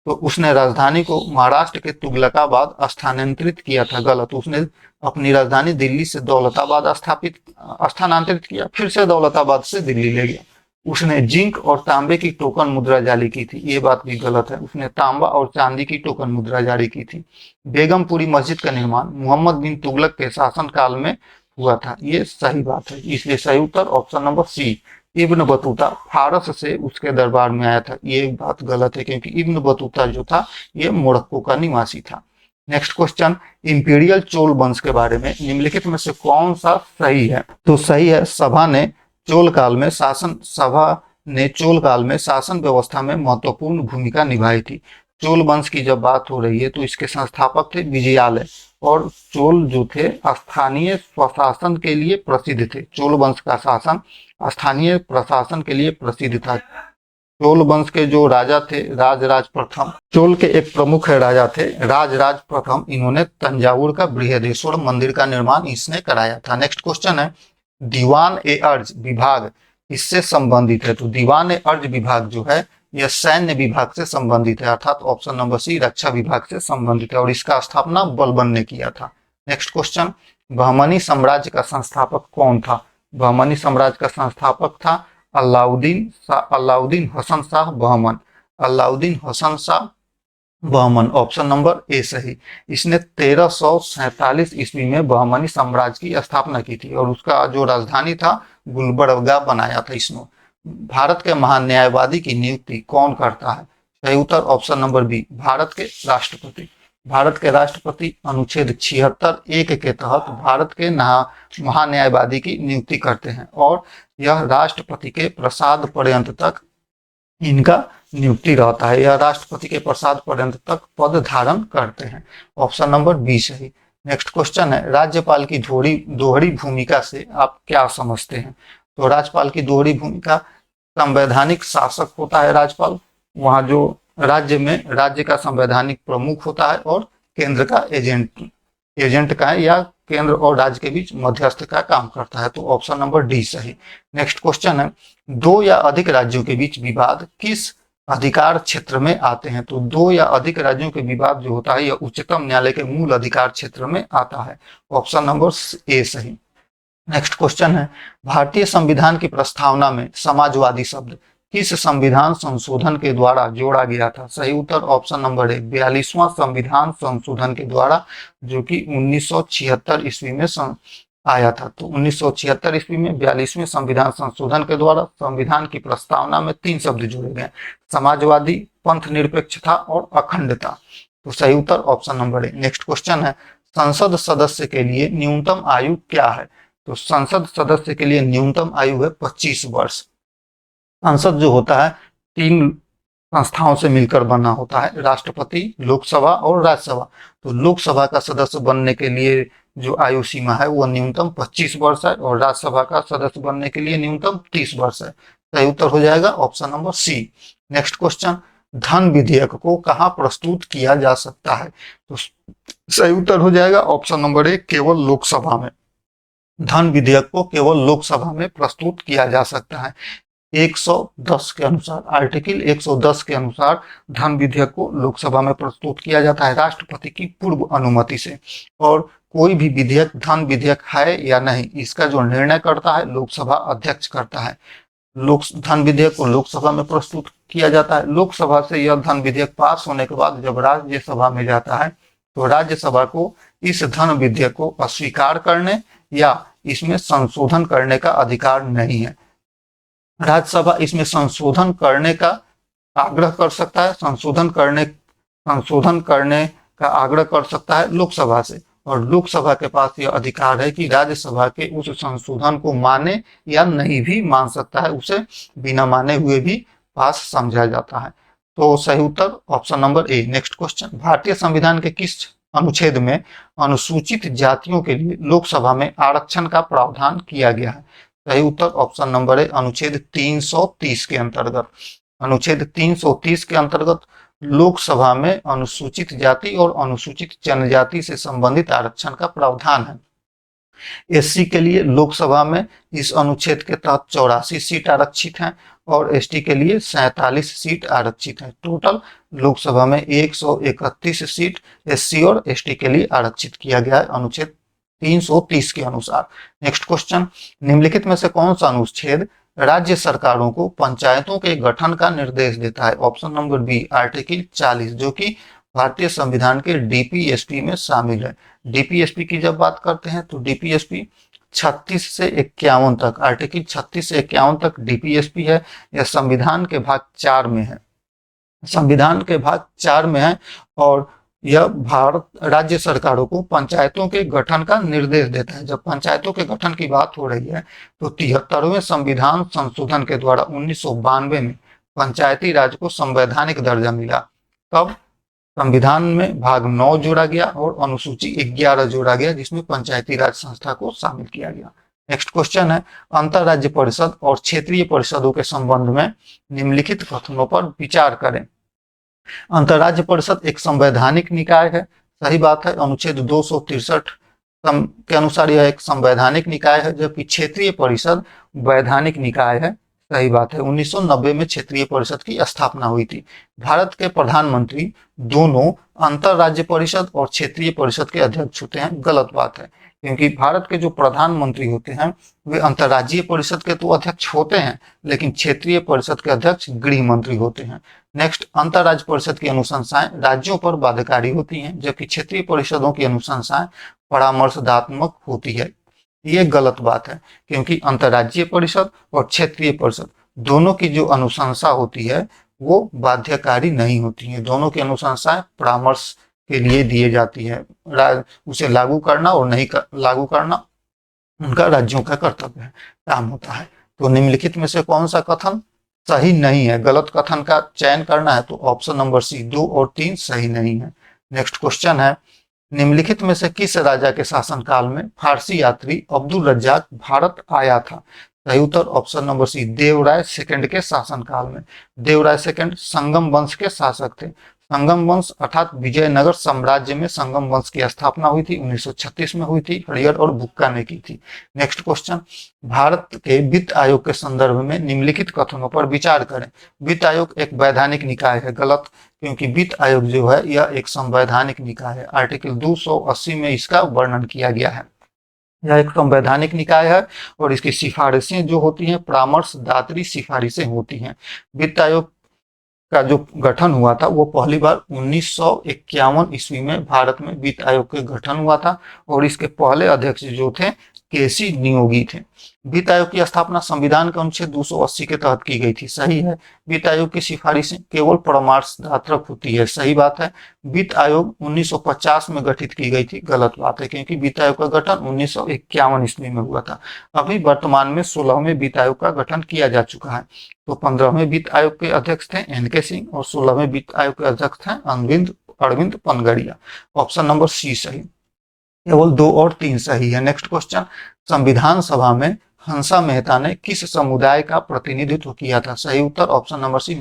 तो उसने राजधानी को महाराष्ट्र के तुगलकाबाद स्थानांतरित किया था। गलत। उसने अपनी राजधानी दिल्ली से दौलताबाद स्थानांतरित किया, फिर से दौलताबाद से दिल्ली ले गया। उसने जिंक और तांबे की टोकन मुद्रा जारी की थी। ये बात भी गलत है। उसने तांबा और चांदी की टोकन मुद्रा जारी की थी। बेगमपुरी मस्जिद का निर्माण मोहम्मद बिन तुगलक के शासनकाल में हुआ था। ये सही बात है, इसलिए सही उत्तर option number C. Ibn Battuta फारस से उसके दरबार में आया था। ये बात गलत है, क्योंकि इब्न बतूता जो था ये मोरक्को का निवासी था। नेक्स्ट क्वेश्चन, इंपीरियल चोल वंश के बारे में निम्नलिखित में से कौन सा सही है? तो सही है, सभा ने चोल काल में शासन व्यवस्था में महत्वपूर्ण भूमिका निभाई थी। चोल वंश की जब बात हो रही है तो इसके संस्थापक थे विजयालय, और चोल जो थे स्थानीय स्वशासन के लिए प्रसिद्ध थे। चोल वंश का शासन स्थानीय प्रशासन के लिए प्रसिद्ध था। चोल वंश के जो राजा थे राजराज प्रथम, चोल के एक प्रमुख राजा थे राजराज प्रथम। इन्होंने तंजावुर का बृहदेश्वर मंदिर का निर्माण इसने कराया था। नेक्स्ट क्वेश्चन है, दीवान ए अर्ज विभाग इससे संबंधित है? तो दीवान ए अर्ज विभाग जो है यह सैन्य विभाग से संबंधित है, अर्थात ऑप्शन नंबर सी रक्षा विभाग से संबंधित है, और इसका स्थापना बलबन ने किया था। नेक्स्ट क्वेश्चन, बहमनी साम्राज्य का संस्थापक कौन था? बहमनी साम्राज्य का संस्थापक था Alauddin Hasan Shah Bahman. Alauddin Hasan Shah Bahman, option number A सही। इसने 1347 ईस्वी में बहमनी साम्राज्य की स्थापना की थी, और उसका जो राजधानी था गुलबर्गा बनाया था इसने। भारत के महान न्यायवादी की नियुक्ति कौन करता है? सही उत्तर ऑप्शन नंबर बी, भारत के राष्ट्रपति। भारत के राष्ट्रपति अनुच्छेद 76(1) के तहत भारत के महान्यायवादी की नियुक्ति करते हैं, और यह राष्ट्रपति के प्रसाद पर्यंत तक इनका नियुक्ति रहता है। यह राष्ट्रपति के प्रसाद पर्यंत तक पद धारण करते हैं। ऑप्शन नंबर बी सही। नेक्स्ट क्वेश्चन है, राज्यपाल की दोहरी भूमिका से आप क्या समझते हैं? तो राज्यपाल की दोहरी भूमिका, संवैधानिक शासक होता है राज्यपाल, वहां जो राज्य का संवैधानिक प्रमुख होता है, और केंद्र का एजेंट का है, या केंद्र और राज्य के बीच मध्यस्थ का काम करता है। तो ऑप्शन नंबर डी सही। नेक्स्ट क्वेश्चन है, 2 या अधिक राज्यों के बीच विवाद किस अधिकार क्षेत्र में आते हैं? तो 2 या अधिक राज्यों के विवाद जो होता है यह उच्चतम न्यायालय के मूल अधिकार क्षेत्र में आता है। ऑप्शन नंबर ए सही। नेक्स्ट क्वेश्चन है, भारतीय संविधान की प्रस्तावना में समाजवादी शब्द किस संविधान संशोधन के द्वारा जोड़ा गया था? सही उत्तर ऑप्शन नंबर ए, 42वां संविधान संशोधन के द्वारा, जो कि 1976 ईस्वी में आया था। तो 1976 ईस्वी में 42वें संविधान संशोधन के द्वारा संविधान की प्रस्तावना में 3 शब्द जोड़े गए, समाजवादी, पंथ निरपेक्षता और अखंडता। तो सही उत्तर option number A. Next question है, संसद सदस्य के लिए न्यूनतम आयु क्या है? तो संसद सदस्य के लिए न्यूनतम आयु है 25 वर्ष। संसद जो होता है 3 संस्थाओं से मिलकर बना होता है, राष्ट्रपति, लोकसभा और राज्यसभा। तो लोकसभा का सदस्य बनने के लिए जो आयु सीमा है वो न्यूनतम 25 वर्ष है, और राज्यसभा का सदस्य बनने के लिए न्यूनतम 30 वर्ष है। सही उत्तर हो जाएगा option number C. Next question, धन विधेयक को कहाँ प्रस्तुत किया जा सकता है? तो सही उत्तर हो जाएगा ऑप्शन नंबर ए, केवल लोकसभा में। धन विधेयक को केवल लोकसभा में प्रस्तुत किया जा सकता है। 110 के अनुसार, आर्टिकल 110 के अनुसार धन विधेयक को लोकसभा में प्रस्तुत किया जाता है राष्ट्रपति की पूर्व अनुमति से। और कोई भी विधेयक धन विधेयक है या नहीं, इसका जो निर्णय करता है लोकसभा अध्यक्ष करता है। धन विधेयक को लोकसभा में प्रस्तुत किया जाता है। लोकसभा से यह धन विधेयक पास होने के बाद जब राज्यसभा में जाता है तो राज्यसभा को इस धन विधेयक को अस्वीकार करने या इसमें संशोधन करने का अधिकार नहीं है। राज्यसभा इसमें संशोधन करने का आग्रह कर सकता है, संशोधन करने का आग्रह कर सकता है लोकसभा से, और लोकसभा के पास यह अधिकार है कि राज्यसभा के उस संशोधन को माने या नहीं भी मान सकता है, उसे बिना माने हुए भी पास समझा जाता है। तो सही उत्तर option number A. Next question, भारतीय संविधान के किस अनुच्छेद में अनुसूचित जातियों के लिए लोकसभा में आरक्षण का प्रावधान किया गया है? सही उत्तर ऑप्शन नंबर ए, अनुच्छेद 330 के अंतर्गत। अनुच्छेद 330 के अंतर्गत लोकसभा में अनुसूचित जाति और अनुसूचित जनजाति से संबंधित आरक्षण का प्रावधान है। एससी के लिए लोकसभा में इस अनुच्छेद के तहत 84 सीट आरक्षित हैं और एसटी के लिए 47 सीट आरक्षित हैं। टोटल लोकसभा में 131 सीट एससी और एसटी के लिए आरक्षित किया गया है अनुच्छेद 330 के अनुसार। नेक्स्ट क्वेश्चन, निम्नलिखित में से कौन सा अनुच्छेद राज्य सरकारों को पंचायतों के गठन का निर्देश देता है? ऑप्शन नंबर बी, आर्टिकल 40, जो कि भारतीय संविधान के डीपीएसपी में शामिल है। डीपीएसपी की जब बात करते हैं तो डीपीएसपी 36 से 51 तक, आर्टिकल 36 से 51 तक डीपीएसपी है। यह संविधान के भाग 4 में है, संविधान के भाग 4 में है, और यह भारत राज्य सरकारों को पंचायतों के गठन का निर्देश देता है। जब पंचायतों के गठन की बात हो रही है तो 73वें संविधान संशोधन के द्वारा 1992 में पंचायती राज को संवैधानिक दर्जा मिला। तब संविधान में भाग 9 जोड़ा गया और अनुसूची 11 जोड़ा गया, जिसमें पंचायती राज संस्था को शामिल किया गया। नेक्स्ट क्वेश्चन है, अंतरराज्य परिषद और क्षेत्रीय परिषदों के संबंध में निम्नलिखित कथनों पर विचार करें। अंतरराज्य परिषद एक संवैधानिक निकाय है, सही बात है, अनुच्छेद 263 के अनुसार यह एक संवैधानिक निकाय है, जबकि क्षेत्रीय परिषद वैधानिक निकाय है, सही बात है। 1990 में क्षेत्रीय परिषद की स्थापना हुई थी। भारत के प्रधानमंत्री दोनों अंतरराज्य परिषद और क्षेत्रीय परिषद के अध्यक्ष होते हैं, गलत बात है, क्योंकि भारत के जो प्रधानमंत्री होते हैं वे अंतरराज्यीय परिषद के तो अध्यक्ष होते हैं, लेकिन क्षेत्रीय परिषद के अध्यक्ष गृह मंत्री होते हैं। नेक्स्ट, अंतरराज्य परिषद की अनुशंसाएं राज्यों पर बाध्यकारी होती हैं, जबकि क्षेत्रीय परिषदों की अनुशंसाएं परामर्शदात्मक होती है। ये गलत बात है, क्योंकि अंतरराज्यीय परिषद और क्षेत्रीय परिषद दोनों की जो अनुशंसा होती है वो बाध्यकारी नहीं होती है। दोनों की अनुशंसाएं परामर्श के लिए दिए जाती है। उसे लागू करना और नहीं लागू करना उनका राज्यों का कर्तव्य है, काम होता है। तो निम्नलिखित में से कौन सा कथन सही नहीं है? गलत कथन का चयन करना है तो ऑप्शन नंबर सी, 2 और 3 सही नहीं है। नेक्स्ट क्वेश्चन है, निम्नलिखित में से किस राजा के शासनकाल में फारसी यात्री अब्दुल रज्जाक भारत आया था? सही उत्तर option number C, Devaraya second के शासनकाल में। देवराय सेकंड संगम वंश के शासक थे। संगम वंश अर्थात विजयनगर साम्राज्य में संगम वंश की स्थापना हुई थी, 1936 में हुई थी, हरियर और बुक्का ने की थी। नेक्स्ट क्वेश्चन, भारत के वित्त आयोग के संदर्भ में निम्नलिखित कथनों पर विचार करें। वित्त आयोग एक वैधानिक निकाय है, गलत, क्योंकि वित्त आयोग जो है यह एक संवैधानिक निकाय है। आर्टिकल 280 में इसका वर्णन किया गया है। यह एक संवैधानिक निकाय है और इसकी सिफारिशें जो होती हैं परामर्शदात्री सिफारिशें होती हैं। वित्त आयोग का जो गठन हुआ था वो पहली बार 1951 ईस्वी में भारत में वित्त आयोग के गठन हुआ था और इसके पहले अध्यक्ष जो थे केसी नियोगी थे। वित्त आयोग की स्थापना संविधान के अनुच्छेद 280 के तहत की गई थी, सही है। वित्त आयोग की सिफारिशें केवल परामर्शदात्मक होती है, सही बात है। वित्त आयोग 1950 में गठित की गई थी, गलत बात है, क्योंकि वित्त आयोग का गठन 1951 ईस्वी में हुआ था। अभी वर्तमान में 16वें वित्त आयोग का गठन किया जा चुका है। तो 15वें वित्त आयोग के अध्यक्ष थे एन.के. सिंह और 16वें वित्त आयोग के अध्यक्ष थे Arvind Panagariya. Option number C सही। केवल 2 और 3 सही है। नेक्स्ट क्वेश्चन, संविधान सभा में हंसा मेहता ने किस समुदाय का प्रतिनिधित्व किया था? सही उत्तर ऑप्शन नंबर सी,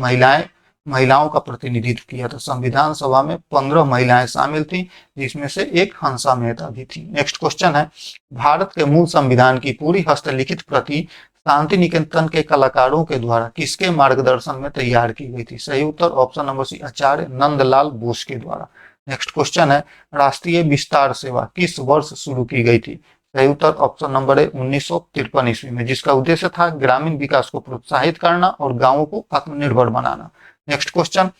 महिलाओं का प्रतिनिधित्व किया था। संविधान सभा में 15 महिलाएं शामिल थी, जिसमें से एक हंसा मेहता भी थी। नेक्स्ट क्वेश्चन है, भारत के मूल संविधान की पूरी हस्तलिखित प्रति शांति निकेतन के कलाकारों के द्वारा किसके मार्गदर्शन में तैयार की गई थी? सही उत्तर ऑप्शन नंबर सी, आचार्य नंदलाल बोस के द्वारा। नेक्स्ट क्वेश्चन है, राष्ट्रीय विस्तार सेवा किस वर्ष शुरू की गई थी? सही उत्तर ऑप्शन नंबर है 1953 ईस्वी में, जिसका उद्देश्य था ग्रामीण विकास को प्रोत्साहित करना और गांवों को आत्मनिर्भर बनाना। नेक्स्ट क्वेश्चन,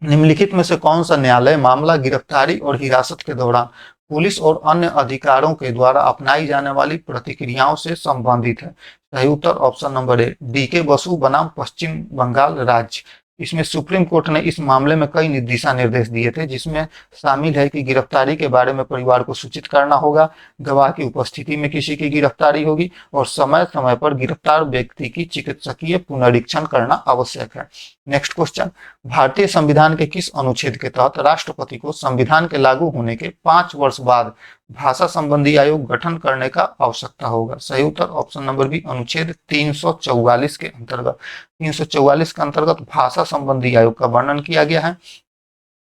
निम्नलिखित में से कौन सा न्यायालय मामला गिरफ्तारी और हिरासत के दौरान पुलिस और अन्य अधिकारों के द्वारा अपनाई जाने वाली प्रतिक्रियाओं से संबंधित है? सही उत्तर option number A, DK Basu बनाम पश्चिम बंगाल राज्य। इसमें सुप्रीम कोर्ट ने इस मामले में कई दिशा निर्देश दिए थे, जिसमें शामिल है कि गिरफ्तारी के बारे में परिवार को सूचित करना होगा, गवाह की उपस्थिति में किसी की गिरफ्तारी होगी और समय समय पर गिरफ्तार व्यक्ति की चिकित्सकीय पुनरीक्षण करना आवश्यक है। नेक्स्ट क्वेश्चन, भारतीय संविधान के किस अनुच्छेद के तहत राष्ट्रपति को संविधान के लागू होने के 5 वर्ष बाद भाषा संबंधी आयोग गठन करने का आवश्यकता होगा? सही उत्तर ऑप्शन नंबर बी, अनुच्छेद 344 के अंतर्गत। 344 के अंतर्गत भाषा संबंधी आयोग का वर्णन किया गया है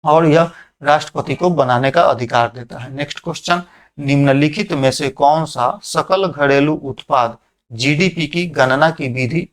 और यह राष्ट्रपति को बनाने का अधिकार देता है। नेक्स्ट क्वेश्चन, निम्नलिखित में से कौन सा सकल घरेलू उत्पाद जीडीपी की गणना की विधि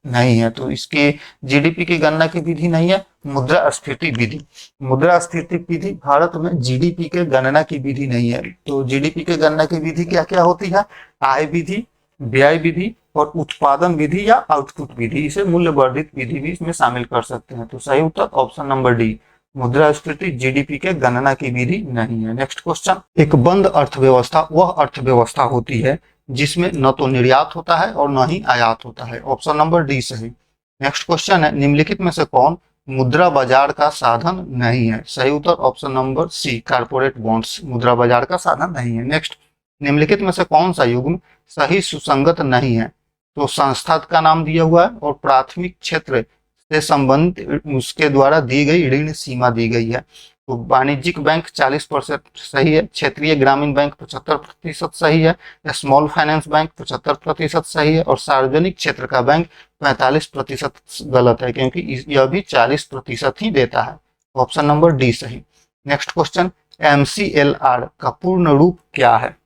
नहीं है? तो इसके जीडीपी की गणना की विधि नहीं है, मुद्रास्फीति विधि। मुद्रास्फीति विधि भारत में जीडीपी के गणना की विधि नहीं है। तो जीडीपी के गणना की विधि क्या क्या होती है? आय विधि, व्यय विधि और उत्पादन विधि या आउटपुट विधि। इसे मूल्य वर्धित विधि भी इसमें शामिल कर सकते हैं। तो सही उत्तर ऑप्शन नंबर डी, मुद्रास्फीति जीडीपी के गणना की विधि नहीं है। नेक्स्ट क्वेश्चन, एक बंद अर्थव्यवस्था वह अर्थव्यवस्था होती है जिसमें न तो निर्यात होता है और न ही आयात होता है। ऑप्शन नंबर डी सही। नेक्स्ट क्वेश्चन है, निम्नलिखित में से कौन मुद्रा बाजार का साधन नहीं है? सही उत्तर option number C, corporate bonds मुद्रा बाजार का साधन नहीं है। नेक्स्ट, निम्नलिखित में से कौन सा युग्म सही सुसंगत नहीं है? तो संस्था का नाम दिया हुआ है और प्राथमिक क्षेत्र से संबंधित उसके द्वारा दी गई ऋण सीमा दी गई है। तो वाणिज्यिक बैंक 40% सही है, क्षेत्रीय ग्रामीण बैंक 75% सही है, स्मॉल फाइनेंस बैंक 75% सही है और सार्वजनिक क्षेत्र का बैंक 45% गलत है, क्योंकि यह भी 40% ही देता है। ऑप्शन नंबर डी सही। नेक्स्ट क्वेश्चन, MCLR का पूर्ण रूप क्या है?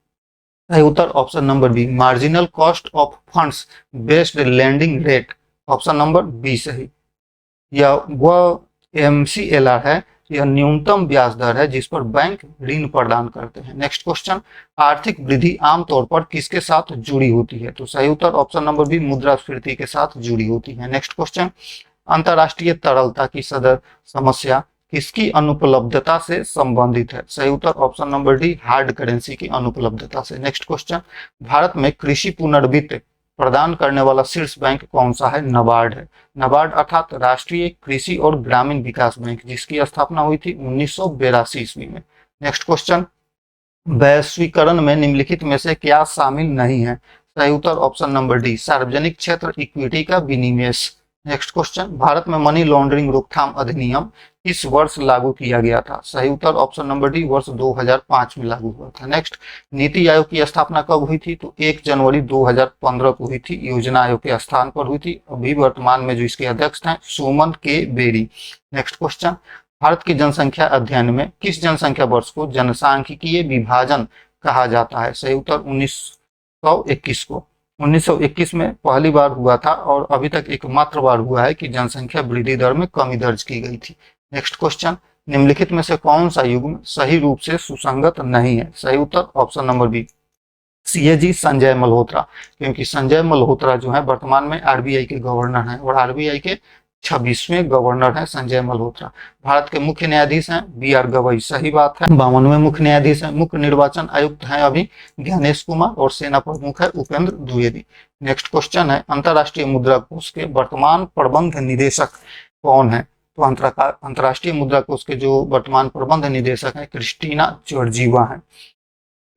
सही उत्तर option number B, marginal cost of funds based lending rate. Option number B सही। यह वह MCLR है, यह न्यूनतम ब्याज दर है जिस पर बैंक ऋण प्रदान करते हैं। नेक्स्ट क्वेश्चन, आर्थिक वृद्धि आमतौर पर किसके साथ जुड़ी होती है? तो सही उत्तर ऑप्शन नंबर बी, मुद्रास्फीति के साथ जुड़ी होती है। नेक्स्ट क्वेश्चन, अंतरराष्ट्रीय तरलता की सदर समस्या किसकी अनुपलब्धता से संबंधित है? सही उत्तर option number D, hard currency की अनुपलब्धता से। नेक्स्ट क्वेश्चन, भारत में कृषि पुनर्वित्त प्रदान करने वाला शीर्ष बैंक कौन सा है? नाबार्ड है। नाबार्ड अर्थात राष्ट्रीय कृषि और ग्रामीण विकास बैंक, जिसकी स्थापना हुई थी 1982 ईस्वी में। नेक्स्ट क्वेश्चन, वैश्वीकरण में निम्नलिखित में से क्या शामिल नहीं है? सही उत्तर ऑप्शन नंबर डी, सार्वजनिक क्षेत्र इक्विटी का विनिवेश। नेक्स्ट क्वेश्चन, भारत में मनी लॉन्ड्रिंग रोकथाम अधिनियम किस वर्ष लागू किया गया था? सही उत्तर ऑप्शन नंबर डी, वर्ष 2005 में लागू हुआ था। नेक्स्ट, नीति आयोग की स्थापना कब हुई थी? तो 1 जनवरी 2015 को हुई थी। योजना आयोग के स्थान पर हुई थी। अभी वर्तमान में जो इसके अध्यक्ष हैं सुमन के बेरी। नेक्स्ट क्वेश्चन, भारत की जनसंख्या अध्ययन में किस जनसंख्या वर्ष को जनसांख्यिकीय विभाजन कहा जाता है? सही उत्तर 1921 को। 1921 में पहली बार हुआ था और अभी तक एकमात्र बार हुआ है कि जनसंख्या वृद्धि दर में कमी दर्ज की गई थी। नेक्स्ट क्वेश्चन, निम्नलिखित में से कौन सा युग्म सही रूप से सुसंगत नहीं है? सही उत्तर option number B, CAG Sanjay Malhotra, क्योंकि संजय मल्होत्रा जो है वर्तमान में RBI के गवर्नर हैं और RBI के 26वें गवर्नर हैं संजय मल्होत्रा। भारत के मुख्य न्यायाधीश हैं BR गवई, सही बात है। 52वें मुख्य न्यायाधीश हैं। मुख्य निर्वाचन आयुक्त हैं अभी ज्ञानेश कुमार और सेना प्रमुख है उपेंद्र द्विवेदी। नेक्स्ट क्वेश्चन है, अंतरराष्ट्रीय मुद्रा कोष के वर्तमान प्रबंध निदेशक कौन है? तो अंतरराष्ट्रीय मुद्रा कोष के जो वर्तमान प्रबंध निदेशक हैं क्रिस्टीना जॉर्जीवा हैं।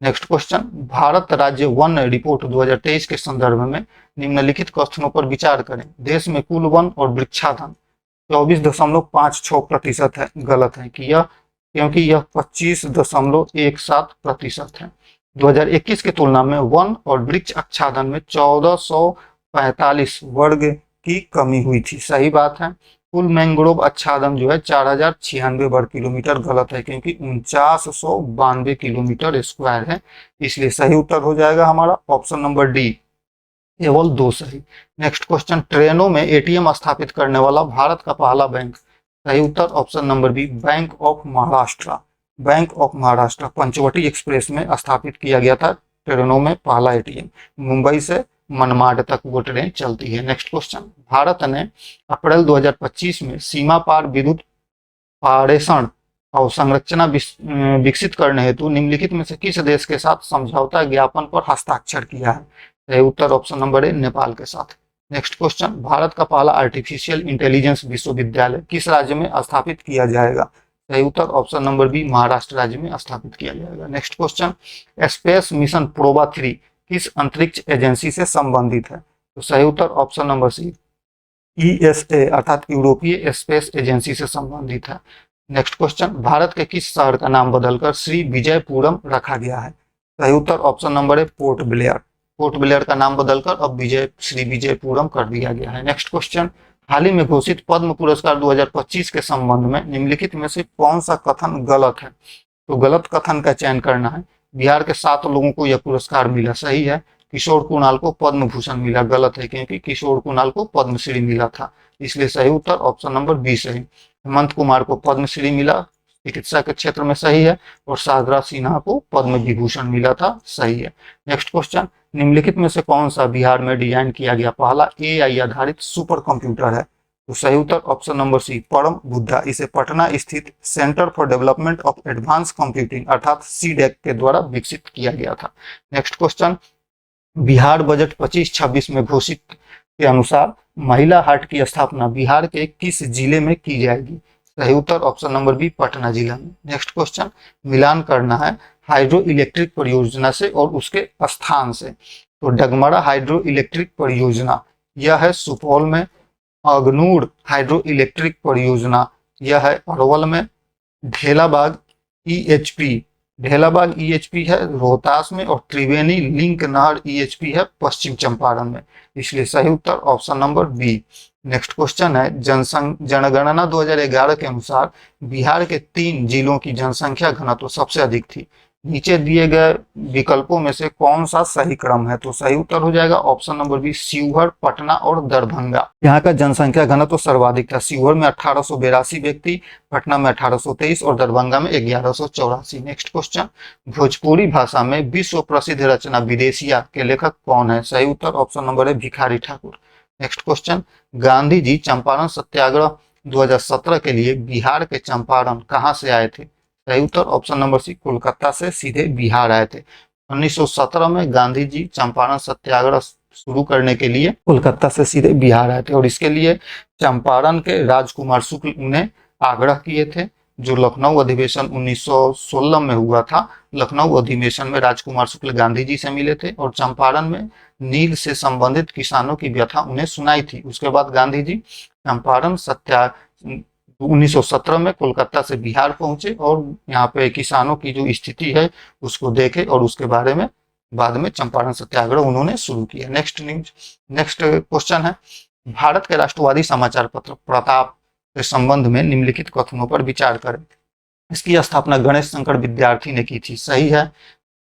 नेक्स्ट क्वेश्चन, भारत राज्य वन रिपोर्ट 2023 के संदर्भ में निम्नलिखित कथनों पर विचार करें। देश में कुल वन और वृक्षाधन 24.56% है, गलत है कि यह, क्योंकि यह 25.17% है। 2021 की तुलना में वन और वृक्ष आच्छादन में 1445 वर्ग की कमी हुई थी। सही बात है। कुल मैंग्रोव आच्छादन जो है 4096 वर्ग किलोमीटर, गलत है क्योंकि 4992 किलोमीटर स्क्वायर है, इसलिए सही उत्तर हो जाएगा हमारा ऑप्शन नंबर डी, केवल 2 सही। नेक्स्ट क्वेश्चन, ट्रेनों में एटीएम स्थापित करने वाला भारत का पहला बैंक। सही उत्तर option number B, bank of Maharashtra. Bank of Maharashtra Panchavati express में स्थापित किया गया था ट्रेनों में पहला एटीएम। मुंबई से मनमाड तक वो ट्रेन चलती है। नेक्स्ट क्वेश्चन, भारत ने अप्रैल 2025 में सीमा पार विद्युत पारेषण और संरचना विकसित करने हेतु निम्नलिखित में से किस देश के साथ समझौता ज्ञापन पर हस्ताक्षर किया है। सही उत्तर ऑप्शन नंबर ए, नेपाल के साथ। नेक्स्ट क्वेश्चन, भारत का पहला आर्टिफिशियल इंटेलिजेंस विश्वविद्यालय किस राज्य में स्थापित किया जाएगा। सही उत्तर ऑप्शन नंबर बी, महाराष्ट्र राज्य में स्थापित किया जाएगा। Next question, space mission PROBA 3 किस अंतरिक्ष एजेंसी से संबंधित है। तो सही उत्तर ऑप्शन नंबर सी, ईएसए अर्थात यूरोपीय स्पेस एजेंसी से संबंधित है। नेक्स्ट क्वेश्चन, भारत के किस शहर का नाम बदलकर श्री विजयपुरम रखा गया है। सही उत्तर ऑप्शन नंबर है पोर्ट ब्लेयर। पोर्ट ब्लेयर का नाम बदलकर अब श्री विजयपुरम कर दिया गया है। नेक्स्ट क्वेश्चन, हाल ही में घोषित पद्म पुरस्कार 2025 के संबंध में निम्नलिखित में से कौन सा कथन गलत है। तो गलत कथन का चयन करना है। बिहार के 7 लोगों को यह पुरस्कार मिला, सही है। किशोर कुणाल को पद्म भूषण मिला, गलत है क्योंकि किशोर कुणाल को पद्मश्री मिला था, इसलिए सही उत्तर ऑप्शन नंबर बी सही। हेमंत कुमार को पद्मश्री मिला चिकित्सा के क्षेत्र में, सही है। और शारदा सिन्हा को पद्म विभूषण मिला था, सही है। नेक्स्ट क्वेश्चन, निम्नलिखित में से कौन सा बिहार में डिजाइन किया गया पहला एआई आधारित सुपर कंप्यूटर है। तो सही उत्तर ऑप्शन नंबर सी, परम बुद्धा। इसे पटना स्थित centre for development of advance computing अर्थात सीडेक के द्वारा विकसित किया गया था। नेक्स्ट क्वेश्चन, बिहार बजट 25-26 में घोषित के अनुसार महिला हाट की स्थापना बिहार के किस जिले में की जाएगी। सही उत्तर ऑप्शन नंबर बी, पटना जिला में। नेक्स्ट क्वेश्चन, मिलान करना है हाइड्रो इलेक्ट्रिक परियोजना से और उसके स्थान से। तो डगमरा हाइड्रो इलेक्ट्रिक परियोजना यह है सुपौल में, अगनूर हाइड्रो इलेक्ट्रिक परियोजना यह है अरवल में, ढेलाबाग ईएचपी है रोहतास में, और त्रिवेणी लिंक नहर ईएचपी है पश्चिम चंपारण में, इसलिए सही उत्तर option number B. Next question है, जनगणना 2011 के अनुसार बिहार के 3 जिलों की जनसंख्या घनत्व सबसे अधिक थी। नीचे दिए गए विकल्पों में से कौन सा सही क्रम है। तो सही उत्तर हो जाएगा option number B, Sheohar, Patna और दरभंगा। यहाँ का जनसंख्या घनत्व सर्वाधिक था। शिवहर में 1882 व्यक्ति, पटना में 1823 और दरभंगा में 1184। नेक्स्ट क्वेश्चन, भोजपुरी भाषा में विश्व प्रसिद्ध रचना विदेशिया के लेखक कौन है। सही उत्तर ऑप्शन नंबर है भिखारी ठाकुर। नेक्स्ट क्वेश्चन, गांधी जी चंपारण सत्याग्रह 2017 के लिए बिहार के चंपारण कहाँ से आए थे। सही उत्तर ऑप्शन नंबर सी, कोलकाता से सीधे बिहार आए थे। 1917 में गांधी जी चंपारण सत्याग्रह शुरू करने के लिए कोलकाता से सीधे बिहार आए थे और इसके लिए चंपारण के राजकुमार शुक्ल उन्हें आग्रह किए थे। जो लखनऊ अधिवेशन 1916 में हुआ था, लखनऊ अधिवेशन में राजकुमार शुक्ल गांधी जी से मिले थे और चंपारण में नील से संबंधित किसानों की व्यथा उन्हें सुनाई थी। उसके बाद गांधी जी चंपारण 1917 में कोलकाता से बिहार पहुंचे और यहाँ पे किसानों की जो स्थिति है उसको देखे और उसके बारे में बाद में चंपारण सत्याग्रह उन्होंने शुरू किया। नेक्स्ट क्वेश्चन है, भारत के राष्ट्रवादी समाचार पत्र प्रताप के संबंध में निम्नलिखित कथनों पर विचार करें। इसकी स्थापना गणेश शंकर विद्यार्थी ने की थी, सही है।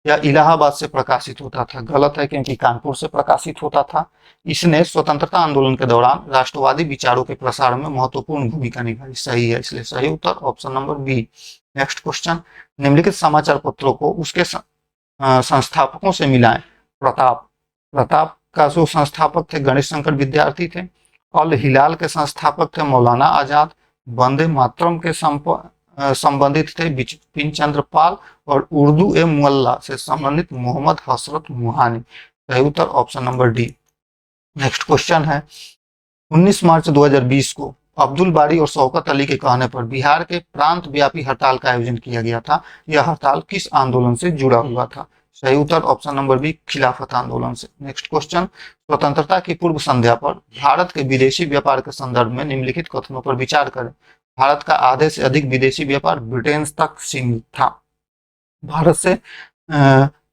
यह इलाहाबाद से प्रकाशित होता था, गलत है क्योंकि कानपुर से प्रकाशित होता था। इसने स्वतंत्रता आंदोलन के दौरान राष्ट्रवादी विचारों के प्रसार में महत्वपूर्ण भूमिका निभाई, सही है, इसलिए सही उत्तर option number B. Next question, निम्नलिखित समाचार पत्रों को उसके संस्थापकों से मिलाएं। प्रताप का जो संस्थापक थे गणेश शंकर विद्यार्थी थे। अल हिलाल के संस्थापक थे मौलाना आजाद। वंदे मातरम के संबंधित थे बिपिन चंद्र पाल और उर्दू ए मुअल्ला से संबंधित मोहम्मद हसरत मुहानी। सही उत्तर option number D. Next question है, 19 मार्च 2020 को अब्दुल बारी और शौकत अली के कहने पर बिहार के प्रांत व्यापी हड़ताल का आयोजन किया गया था। यह हड़ताल किस आंदोलन से जुड़ा हुआ था। सही उत्तर ऑप्शन नंबर बी, खिलाफत आंदोलन से। नेक्स्ट क्वेश्चन, स्वतंत्रता की पूर्व संध्या पर भारत के विदेशी व्यापार के संदर्भ में निम्नलिखित कथनों पर विचार करें। भारत का आधे से अधिक विदेशी व्यापार ब्रिटेन तक सीमित था। भारत से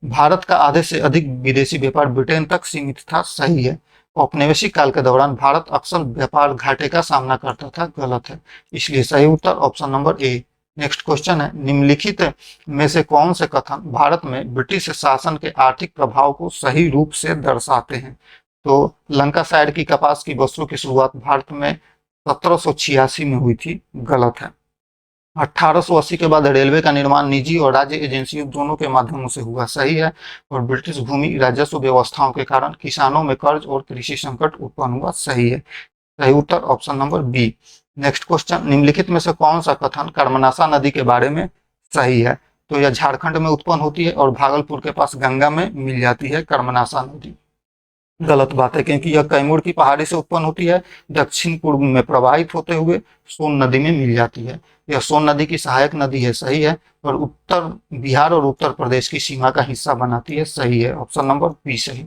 भारत का आधे से अधिक विदेशी व्यापार ब्रिटेन तक सीमित था, सही है। औपनिवेशिक काल के दौरान भारत अक्सर व्यापार घाटे का सामना करता था, गलत है। इसलिए सही उत्तर option number A. Next question है, निम्नलिखित में से कौन से कथन भारत में ब्रिटिश शासन के आर्थिक प्रभाव को सही रूप से दर्शाते हैं? तो लंकाशायर की कपास की वस्तु की शुरुआत भारत में 1786 में हुई थी, गलत है। 1880 के बाद रेलवे का निर्माण निजी और राज्य एजेंसियों दोनों के माध्यमों से हुआ, सही है। और ब्रिटिश भूमि राजस्व व्यवस्थाओं के कारण किसानों में कर्ज और कृषि संकट उत्पन्न हुआ, सही है। सही उत्तर option number B. Next question, निम्नलिखित में से कौन सा कथन कर्मनाशा नदी के बारे में सही है? तो यह झारखंड में उत्पन्न होती है और भागलपुर के पास गंगा में मिल जाती है कर्मनाशा नदी, गलत बात है, क्योंकि यह कैमूर की पहाड़ी से उत्पन्न होती है, दक्षिण पूर्व में प्रवाहित होते हुए सोन नदी में मिल जाती है। यह सोन नदी की सहायक नदी है, सही है। और उत्तर बिहार और उत्तर प्रदेश की सीमा का हिस्सा बनाती है, सही है। ऑप्शन नंबर बी सही।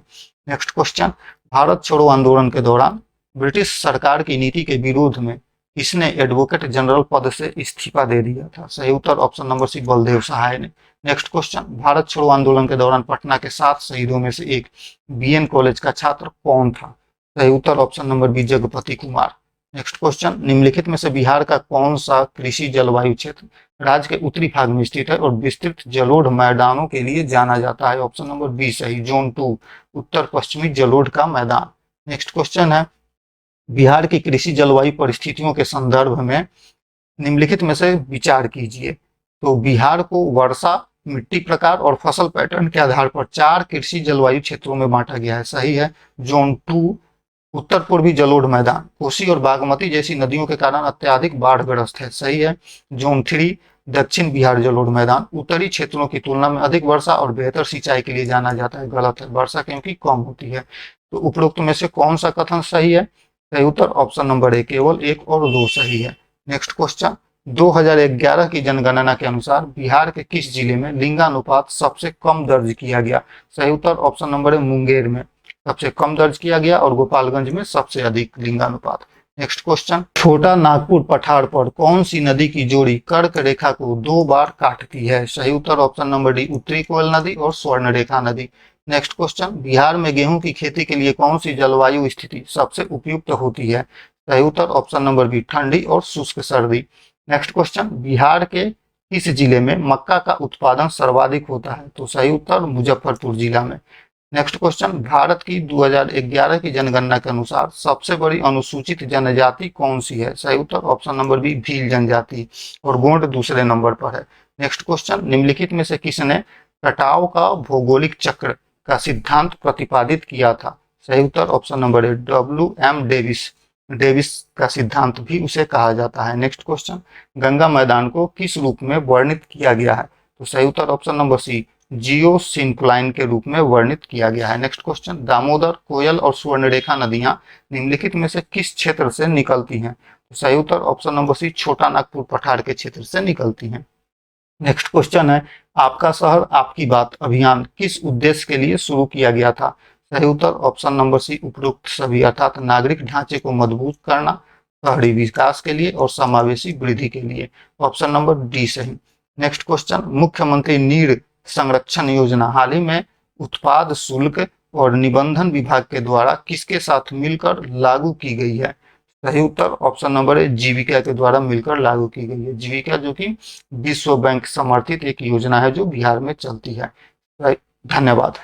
नेक्स्ट क्वेश्चन, भारत छोड़ो आंदोलन के दौरान ब्रिटिश सरकार की नीति के विरोध में किसने एडवोकेट जनरल पद से इस्तीफा दे दिया था? सही उत्तर ऑप्शन नंबर सी, बलदेव सहाय ने। नेक्स्ट क्वेश्चन, भारत छोड़ो आंदोलन के दौरान पटना के 7 शहीदों में से एक बीएन कॉलेज का छात्र कौन था? सही उत्तर option number B, Jagpati Kumar. Next question, निम्नलिखित में से बिहार का कौन सा कृषि जलवायु क्षेत्र राज्य के उत्तरी भाग में स्थित है और विस्तृत जलोढ़ मैदानों के लिए जाना जाता है? ऑप्शन नंबर बी सही, जोन 2, उत्तर पश्चिमी जलोढ़ का मैदान। नेक्स्ट क्वेश्चन है, बिहार की कृषि जलवायु परिस्थितियों के संदर्भ में निम्नलिखित में से विचार कीजिए। तो बिहार को वर्षा, मिट्टी प्रकार और फसल पैटर्न के आधार पर 4 कृषि जलवायु क्षेत्रों में बांटा गया है, सही है। जोन 2, उत्तर पूर्वी जलोढ़ मैदान, कोसी और बागमती जैसी नदियों के कारण अत्यधिक बाढ़ग्रस्त है, सही है। जोन 3, दक्षिण बिहार जलोढ़ मैदान, उत्तरी क्षेत्रों की तुलना में अधिक वर्षा और बेहतर सिंचाई के लिए जाना जाता है, गलत है, वर्षा क्योंकि कम होती है। तो उपरोक्त में से कौन सा कथन सही है? सही उत्तर ऑप्शन नंबर ए, केवल 1 और 2 सही है। नेक्स्ट क्वेश्चन, 2011 की जनगणना के अनुसार बिहार के किस जिले में लिंगानुपात सबसे कम दर्ज किया गया? सही उत्तर ऑप्शन नंबर ए, मुंगेर में सबसे कम दर्ज किया गया और गोपालगंज में सबसे अधिक लिंगानुपात। नेक्स्ट क्वेश्चन, छोटा नागपुर पठार पर कौन सी नदी की जोड़ी कर्क रेखा को 2 बार काटती है? सही उत्तर ऑप्शन नंबर डी, उत्तरी कोयल नदी और स्वर्ण रेखा नदी। नेक्स्ट क्वेश्चन, बिहार में गेहूं की खेती के लिए कौन सी जलवायु स्थिति सबसे उपयुक्त होती है? सही उत्तर ऑप्शन नंबर बी, ठंडी और शुष्क सर्दी। नेक्स्ट क्वेश्चन, बिहार के किस जिले में मक्का का उत्पादन सर्वाधिक होता है? तो सही उत्तर मुजफ्फरपुर जिला में। नेक्स्ट क्वेश्चन, भारत की 2011 की जनगणना के अनुसार सबसे बड़ी अनुसूचित जनजाति कौन सी है? सही उत्तर ऑप्शन नंबर बी, भील जनजाति, और गोंड दूसरे नंबर पर है। नेक्स्ट क्वेश्चन, निम्नलिखित में से किसने कटाव का भौगोलिक चक्र का सिद्धांत प्रतिपादित किया था? सही उत्तर option number A, WM Davis. Davis का सिद्धांत भी उसे कहा जाता है। नेक्स्ट क्वेश्चन, गंगा मैदान को किस रूप में वर्णित किया गया है? तो सही उत्तर ऑप्शन नंबर सी, जियो सिंक्लाइन के रूप में वर्णित किया गया है। नेक्स्ट क्वेश्चन, दामोदर, कोयल और स्वर्णरेखा नदियां निम्नलिखित में से किस क्षेत्र से निकलती हैं? तो सही उत्तर ऑप्शन नंबर सी, छोटा नागपुर पठार के क्षेत्र से निकलती हैं। नेक्स्ट क्वेश्चन है, आपका शहर आपकी बात अभियान किस उद्देश्य के लिए शुरू किया गया था? सही उत्तर ऑप्शन नंबर सी, उपरोक्त सभी, अर्थात नागरिक ढांचे को मजबूत करना, शहरी विकास के लिए और समावेशी वृद्धि के लिए। ऑप्शन नंबर डी सही। नेक्स्ट क्वेश्चन, मुख्यमंत्री नीर संरक्षण योजना हाल ही में उत्पाद शुल्क और निबंधन विभाग के द्वारा किसके साथ मिलकर लागू की गई है? सही उत्तर ऑप्शन नंबर ए, जीविका के द्वारा मिलकर लागू की गई है। जीविका जो कि विश्व बैंक समर्थित एक योजना है जो बिहार में चलती है। धन्यवाद।